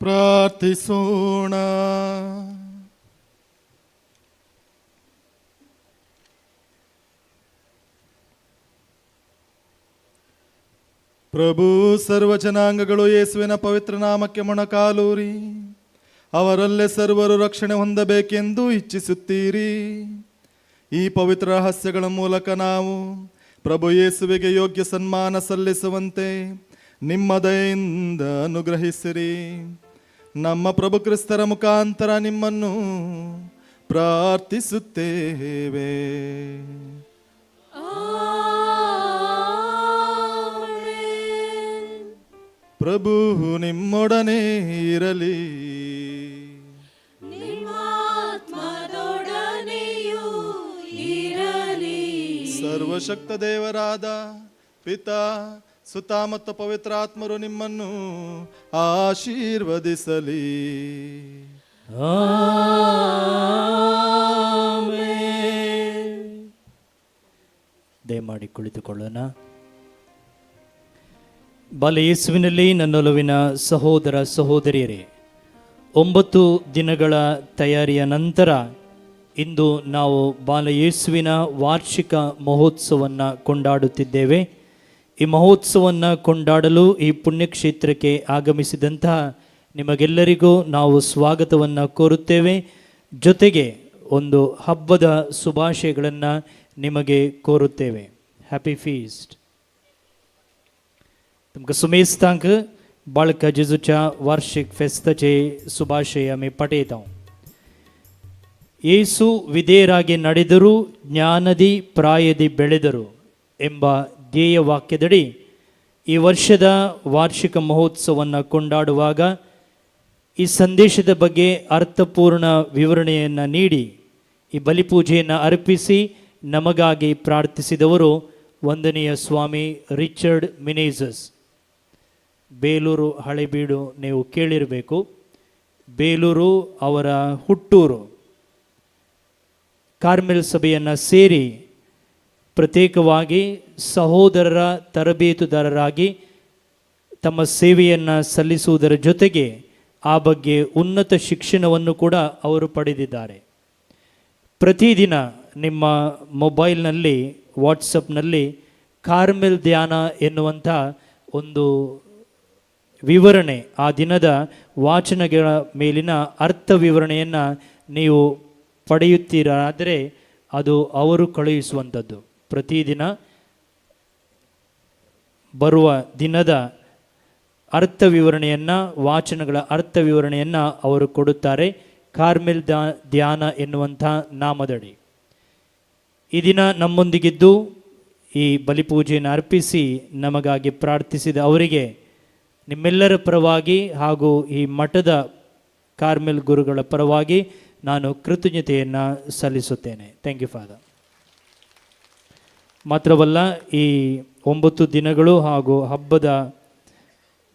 ಪ್ರಾರ್ಥಿಸೋಣ. ಪ್ರಭು ಸರ್ವ ಜನಾಂಗಗಳು ಯೇಸುವಿನ ಪವಿತ್ರ ನಾಮಕ್ಕೆ ಮೊಣಕಾಲೂರಿ ಅವರಲ್ಲೇ ಸರ್ವರು ರಕ್ಷಣೆ ಹೊಂದಬೇಕೆಂದು ಇಚ್ಛಿಸುತ್ತೀರಿ. ಈ ಪವಿತ್ರ ರಹಸ್ಯಗಳ ಮೂಲಕ ನಾವು ಪ್ರಭು ಯೇಸುವಿಗೆ ಯೋಗ್ಯ ಸನ್ಮಾನ ಸಲ್ಲಿಸುವಂತೆ ನಿಮ್ಮ ದಯೆಯಿಂದ ಅನುಗ್ರಹಿಸಿರಿ. ನಮ್ಮ ಪ್ರಭು ಕ್ರಿಸ್ತರ ಮುಖಾಂತರ ನಿಮ್ಮನ್ನು ಪ್ರಾರ್ಥಿಸುತ್ತೇವೆ. ಪ್ರಭು ನಿಮ್ಮೊಡನೆ ಇರಲಿ. ಸರ್ವಶಕ್ತ ದೇವರಾದ ಪಿತಾ, ಸುತ ಮತ್ತು ಪವಿತ್ರಾತ್ಮರು ನಿಮ್ಮನ್ನು ಆಶೀರ್ವದಿಸಲಿ. ದಯಮಾಡಿ ಕುಳಿತುಕೊಳ್ಳೋಣ. ಬಾಲ ಯೇಸುವಿನಲ್ಲಿ ನನ್ನೊಲವಿನ ಸಹೋದರ ಸಹೋದರಿಯರೇ, 9 ದಿನಗಳ ತಯಾರಿಯ ನಂತರ ಇಂದು ನಾವು ಬಾಲ ಯೇಸುವಿನ ವಾರ್ಷಿಕ ಮಹೋತ್ಸವವನ್ನು ಕೊಂಡಾಡುತ್ತಿದ್ದೇವೆ. ಈ ಮಹೋತ್ಸವವನ್ನು ಕೊಂಡಾಡಲು ಈ ಪುಣ್ಯಕ್ಷೇತ್ರಕ್ಕೆ ಆಗಮಿಸಿದಂತಹ ನಿಮಗೆಲ್ಲರಿಗೂ ನಾವು ಸ್ವಾಗತವನ್ನು ಕೋರುತ್ತೇವೆ. ಜೊತೆಗೆ ಒಂದು ಹಬ್ಬದ ಶುಭಾಶಯಗಳನ್ನು ನಿಮಗೆ ಕೋರುತ್ತೇವೆ. Happy feast. तुमका सुमेस्तांक बाळका जेजूच्या वार्षिक फेस्ताचे ಶುಭಾಶಯ मी पठयता. ಯೇಸು ವಿಧೇಯರಾಗಿ ನಡೆದರು, ಜ್ಞಾನದಿ ಪ್ರಾಯದಿ ಬೆಳೆದರು ಎಂಬ ಧ್ಯೇಯ ವಾಕ್ಯದಡಿ ಈ ವರ್ಷದ ವಾರ್ಷಿಕ ಮಹೋತ್ಸವವನ್ನು ಕೊಂಡಾಡುವಾಗ ಈ ಸಂದೇಶದ ಬಗ್ಗೆ ಅರ್ಥಪೂರ್ಣ ವಿವರಣೆಯನ್ನು ನೀಡಿ ಈ ಬಲಿಪೂಜೆಯನ್ನು ಅರ್ಪಿಸಿ ನಮಗಾಗಿ ಪ್ರಾರ್ಥಿಸಿದವರು ವಂದನೀಯ ಸ್ವಾಮಿ ರಿಚರ್ಡ್ ಮಿನೇಜಸ್. ಬೇಲೂರು ಹಳೆಬೀಡು ನೀವು ಕೇಳಿರಬೇಕು. ಬೇಲೂರು ಅವರ ಹುಟ್ಟೂರು. ಕಾರ್ಮೆಲ್ ಸಭೆಯನ್ನು ಸೇರಿ ಪ್ರತ್ಯೇಕವಾಗಿ ಸಹೋದರರ ತರಬೇತುದಾರರಾಗಿ ತಮ್ಮ ಸೇವೆಯನ್ನು ಸಲ್ಲಿಸುವುದರ ಜೊತೆಗೆ ಆ ಬಗ್ಗೆ ಉನ್ನತ ಶಿಕ್ಷಣವನ್ನು ಕೂಡ ಅವರು ಪಡೆದಿದ್ದಾರೆ. ಪ್ರತಿದಿನ ನಿಮ್ಮ ಮೊಬೈಲ್ನಲ್ಲಿ ವಾಟ್ಸಪ್ನಲ್ಲಿ ಕಾರ್ಮೆಲ್ ಧ್ಯಾನ ಎನ್ನುವಂಥ ಒಂದು ವಿವರಣೆ, ಆ ದಿನದ ವಾಚನಗಳ ಮೇಲಿನ ಅರ್ಥ ವಿವರಣೆಯನ್ನು ನೀವು ಪಡೆಯುತ್ತೀರಾದರೆ ಅದು ಅವರು ಕಳುಹಿಸುವಂಥದ್ದು. ಪ್ರತಿದಿನ ಬರುವ ದಿನದ ಅರ್ಥ ವಿವರಣೆಯನ್ನು, ವಾಚನಗಳ ಅರ್ಥ ವಿವರಣೆಯನ್ನು ಅವರು ಕೊಡುತ್ತಾರೆ ಕಾರ್ಮೆಲ್ ಧ್ಯಾನ ಎನ್ನುವಂಥ ನಾಮದಡಿ. ಈ ದಿನ ನಮ್ಮೊಂದಿಗಿದ್ದು ಈ ಬಲಿಪೂಜೆಯನ್ನು ಅರ್ಪಿಸಿ ನಮಗಾಗಿ ಪ್ರಾರ್ಥಿಸಿದ ಅವರಿಗೆ ನಿಮ್ಮೆಲ್ಲರ ಪರವಾಗಿ ಹಾಗೂ ಈ ಮಠದ ಕಾರ್ಮೆಲ್ ಗುರುಗಳ ಪರವಾಗಿ ನಾನು ಕೃತಜ್ಞತೆಯನ್ನು ಸಲ್ಲಿಸುತ್ತೇನೆ. Thank you father. ಮಾತ್ರವಲ್ಲ, ಈ 9 ದಿನಗಳು ಹಾಗೂ ಹಬ್ಬದ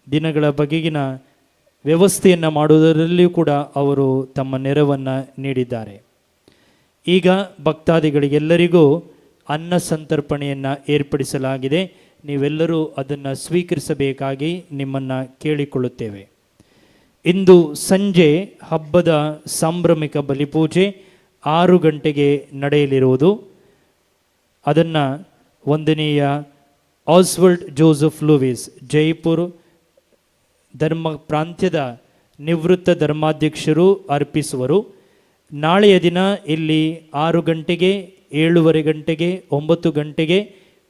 ದಿನಗಳ ಬಗೆಗಿನ ವ್ಯವಸ್ಥೆಯನ್ನು ಮಾಡುವುದರಲ್ಲಿಯೂ ಕೂಡ ಅವರು ತಮ್ಮ ನೆರವನ್ನು ನೀಡಿದ್ದಾರೆ. ಈಗ ಭಕ್ತಾದಿಗಳಿಗೆಲ್ಲರಿಗೂ ಅನ್ನ ಸಂತರ್ಪಣೆಯನ್ನು ಏರ್ಪಡಿಸಲಾಗಿದೆ. ನೀವೆಲ್ಲರೂ ಅದನ್ನು ಸ್ವೀಕರಿಸಬೇಕಾಗಿ ನಿಮ್ಮನ್ನು ಕೇಳಿಕೊಳ್ಳುತ್ತೇವೆ. ಇಂದು ಸಂಜೆ ಹಬ್ಬದ ಸಾಂಭ್ರಮಿಕ ಬಲಿಪೂಜೆ 6 ಗಂಟೆಗೆ ನಡೆಯಲಿರುವುದು. ಅದನ್ನು ವಂದನೀಯ ಆಸ್ವಲ್ಡ್ ಜೋಸೆಫ್ ಲೂವಿಸ್, ಜೈಪುರ್ ಧರ್ಮ ಪ್ರಾಂತ್ಯದ ನಿವೃತ್ತ ಧರ್ಮಾಧ್ಯಕ್ಷರು ಅರ್ಪಿಸುವರು. ನಾಳೆಯ ದಿನ ಇಲ್ಲಿ 6 ಗಂಟೆಗೆ, 7:30 ಗಂಟೆಗೆ, 9 ಗಂಟೆಗೆ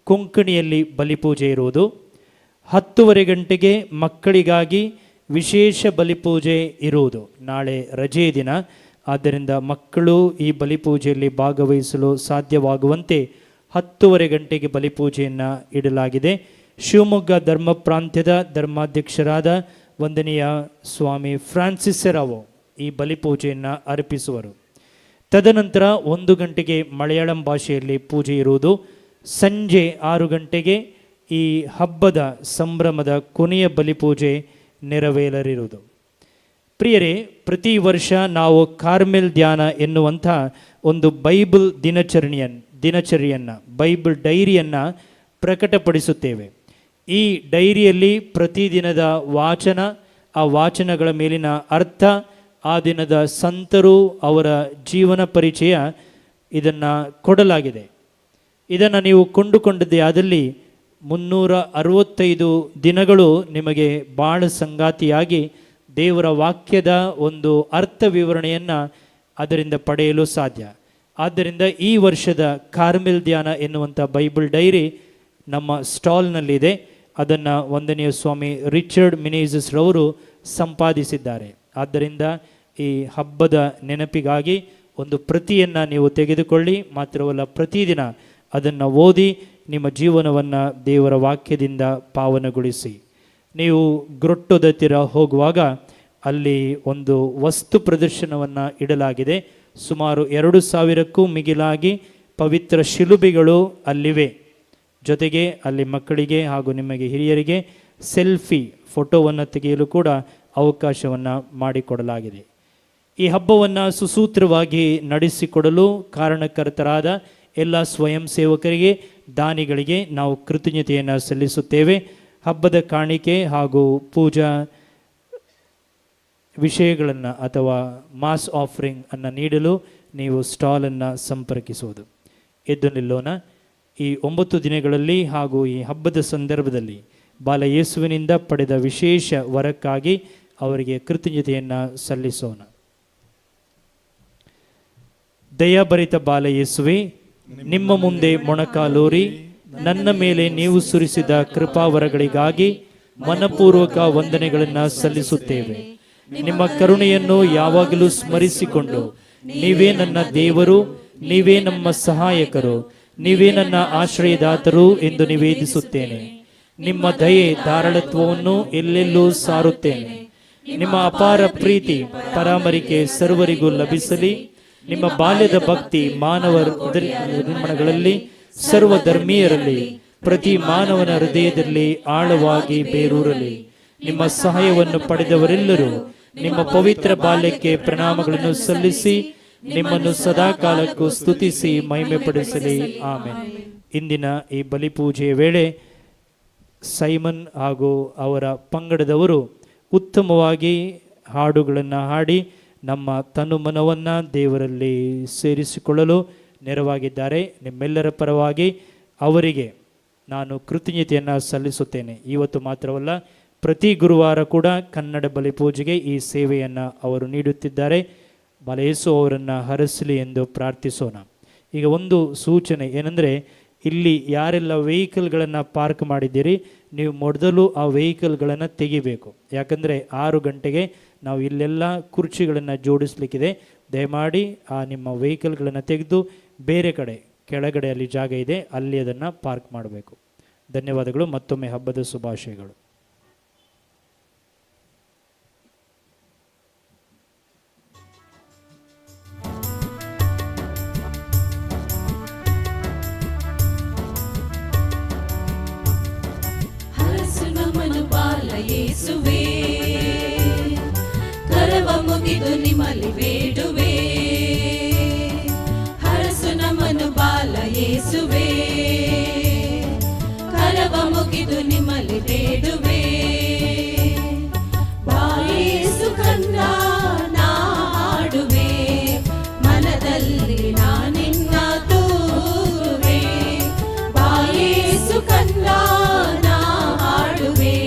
ಕೊಂಕಣಿಯಲ್ಲಿ ಬಲಿಪೂಜೆ ಇರುವುದು. 10:30 ಗಂಟೆಗೆ ಮಕ್ಕಳಿಗಾಗಿ ವಿಶೇಷ ಬಲಿಪೂಜೆ ಇರುವುದು. ನಾಳೆ ರಜೆಯ ದಿನ, ಆದ್ದರಿಂದ ಮಕ್ಕಳು ಈ ಬಲಿಪೂಜೆಯಲ್ಲಿ ಭಾಗವಹಿಸಲು ಸಾಧ್ಯವಾಗುವಂತೆ 10:30 ಗಂಟೆಗೆ ಬಲಿಪೂಜೆಯನ್ನು ಇಡಲಾಗಿದೆ. ಶಿವಮೊಗ್ಗ ಧರ್ಮ ಪ್ರಾಂತ್ಯದ ಧರ್ಮಾಧ್ಯಕ್ಷರಾದ ವಂದನೀಯ ಸ್ವಾಮಿ ಫ್ರಾನ್ಸಿಸ್ ರಾವ್ ಈ ಬಲಿಪೂಜೆಯನ್ನು ಅರ್ಪಿಸುವರು. ತದನಂತರ 1 ಗಂಟೆಗೆ ಮಲಯಾಳಂ ಭಾಷೆಯಲ್ಲಿ ಪೂಜೆ ಇರುವುದು. ಸಂಜೆ 6 ಗಂಟೆಗೆ ಈ ಹಬ್ಬದ ಸಂಭ್ರಮದ ಕೊನೆಯ ಬಲಿಪೂಜೆ ನೆರವೇರಲಿರುವುದು. ಪ್ರಿಯರೇ, ಪ್ರತಿ ವರ್ಷ ನಾವು ಕಾರ್ಮೆಲ್ ಧ್ಯಾನ ಎನ್ನುವಂಥ ಒಂದು ಬೈಬಲ್ ದಿನಚರಿಯನ್ನು ಬೈಬಲ್ ಡೈರಿಯನ್ನು ಪ್ರಕಟಪಡಿಸುತ್ತೇವೆ. ಈ ಡೈರಿಯಲ್ಲಿ ಪ್ರತಿದಿನದ ವಾಚನ ಆ ವಾಚನಗಳ ಮೇಲಿನ ಅರ್ಥ, ಆ ದಿನದ ಸಂತರು, ಅವರ ಜೀವನ ಪರಿಚಯ ಇದನ್ನು ಕೊಡಲಾಗಿದೆ. ಇದನ್ನು ನೀವು ಕೊಂಡುಕೊಂಡದ್ದೇ ಆದಲ್ಲಿ 365 ದಿನಗಳು ನಿಮಗೆ ಬಾಳ ಸಂಗಾತಿಯಾಗಿ ದೇವರ ವಾಕ್ಯದ ಒಂದು ಅರ್ಥ ವಿವರಣೆಯನ್ನು ಅದರಿಂದ ಪಡೆಯಲು ಸಾಧ್ಯ. ಆದ್ದರಿಂದ ಈ ವರ್ಷದ ಕಾರ್ಮೆಲ್ ಧ್ಯಾನ ಎನ್ನುವಂಥ ಬೈಬಲ್ ಡೈರಿ ನಮ್ಮ ಸ್ಟಾಲ್ನಲ್ಲಿದೆ. ಅದನ್ನು ವಂದನೀಯ ಸ್ವಾಮಿ ರಿಚರ್ಡ್ ಮಿನೇಜಸ್ ರವರು ಸಂಪಾದಿಸಿದ್ದಾರೆ. ಆದ್ದರಿಂದ ಈ ಹಬ್ಬದ ನೆನಪಿಗಾಗಿ ಒಂದು ಪ್ರತಿಯನ್ನು ನೀವು ತೆಗೆದುಕೊಳ್ಳಿ. ಮಾತ್ರವಲ್ಲ, ಪ್ರತಿದಿನ ಅದನ್ನು ಓದಿ ನಿಮ್ಮ ಜೀವನವನ್ನು ದೇವರ ವಾಕ್ಯದಿಂದ ಪಾವನಗೊಳಿಸಿ. ನೀವು ಗ್ರೊಟ್ಟದ ತೀರ ಹೋಗುವಾಗ ಅಲ್ಲಿ ಒಂದು ವಸ್ತು ಪ್ರದರ್ಶನವನ್ನು ಇಡಲಾಗಿದೆ. ಸುಮಾರು 2000ಕ್ಕೂ ಮಿಗಿಲಾಗಿ ಪವಿತ್ರ ಶಿಲುಬೆಗಳು ಅಲ್ಲಿವೆ. ಜೊತೆಗೆ ಅಲ್ಲಿ ಮಕ್ಕಳಿಗೆ ಹಾಗೂ ನಿಮಗೆ ಹಿರಿಯರಿಗೆ ಸೆಲ್ಫಿ ಫೋಟೋವನ್ನು ತೆಗೆಯಲು ಕೂಡ ಅವಕಾಶವನ್ನು ಮಾಡಿಕೊಡಲಾಗಿದೆ. ಈ ಹಬ್ಬವನ್ನು ಸುಸೂತ್ರವಾಗಿ ನಡೆಸಿಕೊಡಲು ಕಾರಣಕರ್ತರಾದ ಎಲ್ಲ ಸ್ವಯಂ ಸೇವಕರಿಗೆ, ದಾನಿಗಳಿಗೆ ನಾವು ಕೃತಜ್ಞತೆಯನ್ನು ಸಲ್ಲಿಸುತ್ತೇವೆ. ಹಬ್ಬದ ಕಾಣಿಕೆ ಹಾಗೂ ಪೂಜಾ ವಿಷಯಗಳನ್ನು ಅಥವಾ ಮಾಸ್ ಆಫರಿಂಗ್ ಅನ್ನು ನೀಡಲು ನೀವು ಸ್ಟಾಲನ್ನು ಸಂಪರ್ಕಿಸುವುದು. ಎದ್ದು ನಿಲ್ಲೋಣ. ಈ 9 ದಿನಗಳಲ್ಲಿ ಹಾಗೂ ಈ ಹಬ್ಬದ ಸಂದರ್ಭದಲ್ಲಿ ಬಾಲ ಯೇಸುವಿನಿಂದ ಪಡೆದ ವಿಶೇಷ ವರಕ್ಕಾಗಿ ಅವರಿಗೆ ಕೃತಜ್ಞತೆಯನ್ನು ಸಲ್ಲಿಸೋಣ. ದಯಾಭರಿತ ಬಾಲ ಯೇಸುವೆ, ನಿಮ್ಮ ಮುಂದೆ ಮೊಣಕಾಲೂರಿ ನನ್ನ ಮೇಲೆ ನೀವು ಸುರಿಸಿದ ಕೃಪಾವರಗಳಿಗಾಗಿ ಮನಪೂರ್ವಕ ವಂದನೆಗಳನ್ನು ಸಲ್ಲಿಸುತ್ತೇವೆ. ನಿಮ್ಮ ಕರುಣೆಯನ್ನು ಯಾವಾಗಲೂ ಸ್ಮರಿಸಿಕೊಂಡು ನೀವೇ ನನ್ನ ದೇವರು, ನೀವೇ ನಮ್ಮ ಸಹಾಯಕರು, ನೀವೇ ನನ್ನ ಆಶ್ರಯದಾತರು ಎಂದು ನಿವೇದಿಸುತ್ತೇನೆ. ನಿಮ್ಮ ದಯೆ ಧಾರಾಳತ್ವವನ್ನು ಎಲ್ಲೆಲ್ಲೂ ಸಾರುತ್ತೇನೆ. ನಿಮ್ಮ ಅಪಾರ ಪ್ರೀತಿ ಪರಾಮರಿಕೆ ಸರ್ವರಿಗೂ ಲಭಿಸಲಿ. ನಿಮ್ಮ ಬಾಲ್ಯದ ಭಕ್ತಿ ಮಾನವ ನಿರ್ಮಾಣಗಳಲ್ಲಿ, ಸರ್ವ ಧರ್ಮೀಯರಲ್ಲಿ, ಪ್ರತಿ ಮಾನವನ ಹೃದಯದಲ್ಲಿ ಆಳವಾಗಿ ಬೇರೂರಲಿ. ನಿಮ್ಮ ಸಹಾಯವನ್ನು ಪಡೆದವರೆಲ್ಲರೂ ನಿಮ್ಮ ಪವಿತ್ರ ಬಾಲ್ಯಕ್ಕೆ ಪ್ರಣಾಮಗಳನ್ನು ಸಲ್ಲಿಸಿ ನಿಮ್ಮನ್ನು ಸದಾಕಾಲಕ್ಕೂ ಸ್ತುತಿಸಿ ಮಹಿಮೆಪಡಿಸಲಿ. ಆಮೆನ್. ಇಂದಿನ ಈ ಬಲಿಪೂಜೆಯ ವೇಳೆ ಸೈಮನ್ ಹಾಗೂ ಅವರ ಪಂಗಡದವರು ಉತ್ತಮವಾಗಿ ಹಾಡುಗಳನ್ನು ಹಾಡಿ ನಮ್ಮ ತನುಮನವನ್ನು ದೇವರಲ್ಲಿ ಸೇರಿಸಿಕೊಳ್ಳಲು ನೆರವಾಗಿದ್ದಾರೆ. ನಿಮ್ಮೆಲ್ಲರ ಪರವಾಗಿ ಅವರಿಗೆ ನಾನು ಕೃತಜ್ಞತೆಯನ್ನು ಸಲ್ಲಿಸುತ್ತೇನೆ. ಇವತ್ತು ಮಾತ್ರವಲ್ಲ, ಪ್ರತಿ ಗುರುವಾರ ಕೂಡ ಕನ್ನಡ ಬಲಿಪೂಜೆಗೆ ಈ ಸೇವೆಯನ್ನು ಅವರು ನೀಡುತ್ತಿದ್ದಾರೆ. ಬಾಲಯೇಸು ಅವರನ್ನು ಹರಸಲಿ ಎಂದು ಪ್ರಾರ್ಥಿಸೋಣ. ಈಗ ಒಂದು ಸೂಚನೆ ಏನೆಂದರೆ, ಇಲ್ಲಿ ಯಾರೆಲ್ಲ ವೆಹಿಕಲ್ಗಳನ್ನು ಪಾರ್ಕ್ ಮಾಡಿದ್ದೀರಿ, ನೀವು ಮೊದಲು ಆ ವೆಹಿಕಲ್ಗಳನ್ನು ತೆಗಿಬೇಕು. ಯಾಕಂದರೆ 6 ಗಂಟೆಗೆ ನಾವು ಇಲ್ಲೆಲ್ಲ ಕುರ್ಚಿಗಳನ್ನು ಜೋಡಿಸ್ಲಿಕ್ಕಿದೆ. ದಯಮಾಡಿ ಆ ನಿಮ್ಮ ವೆಹಿಕಲ್ಗಳನ್ನು ತೆಗೆದು ಬೇರೆ ಕಡೆ ಕೆಳಗಡೆ ಅಲ್ಲಿ ಜಾಗ ಇದೆ, ಅಲ್ಲಿ ಅದನ್ನು ಪಾರ್ಕ್ ಮಾಡಬೇಕು. ಧನ್ಯವಾದಗಳು. ಮತ್ತೊಮ್ಮೆ ಹಬ್ಬದ ಶುಭಾಶಯಗಳು. ಯೇಸುವೇ, ಕರವ ಮುಗಿದು ನಿಮ್ಮಲ್ಲಿ ಬೇಡುವೆ. ಹರಸು ನಮ್ಮನು ಬಾಲ ಯೇಸುವೇ, ಕರವ ಮುಗಿದು ನಿಮ್ಮಲ್ಲಿ ಬೇಡುವೆ. ಬಾಯೇಸು ಕಂದ ನಾ ಹಾಡುವೆ, ಮನದಲ್ಲಿ ನಾನಿನ್ನ ತೂಗುವೆ. ಬಾಯೇಸು ಕಂದ ನಾ ಹಾಡುವೆ,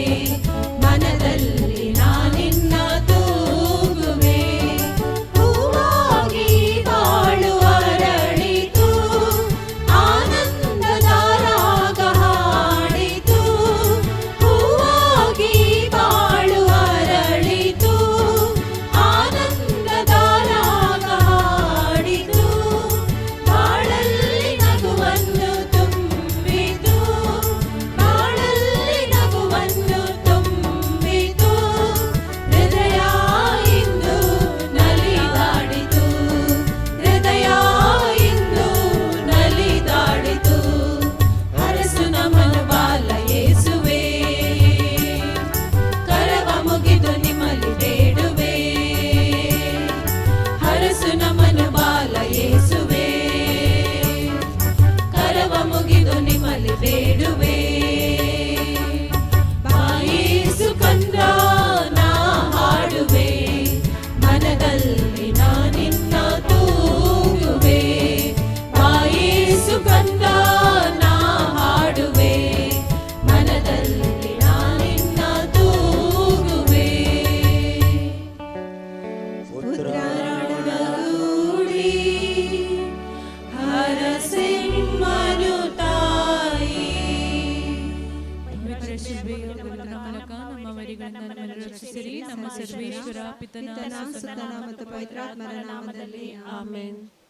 ಮನದಲ್ಲಿ ನಾನಿನ್ನ ತೂಗುವೆ. ಓ ಶಿಲ್ಬೆಯ ಗುರುತಿನ ಮೂಲಕ ನಮ್ಮ ವರಿಗಳಿಂದ ನಮ್ಮನ್ನು ರಕ್ಷಿಸಿರಿ. ನಮ್ಮ ಸರ್ವೇಶ್ವರ ಪಿತನ ಸುತನ ಮತ್ತು ಪವಿತ್ರಾತ್ಮರ ನಾಮದಲ್ಲಿ ಆಮೆನ್.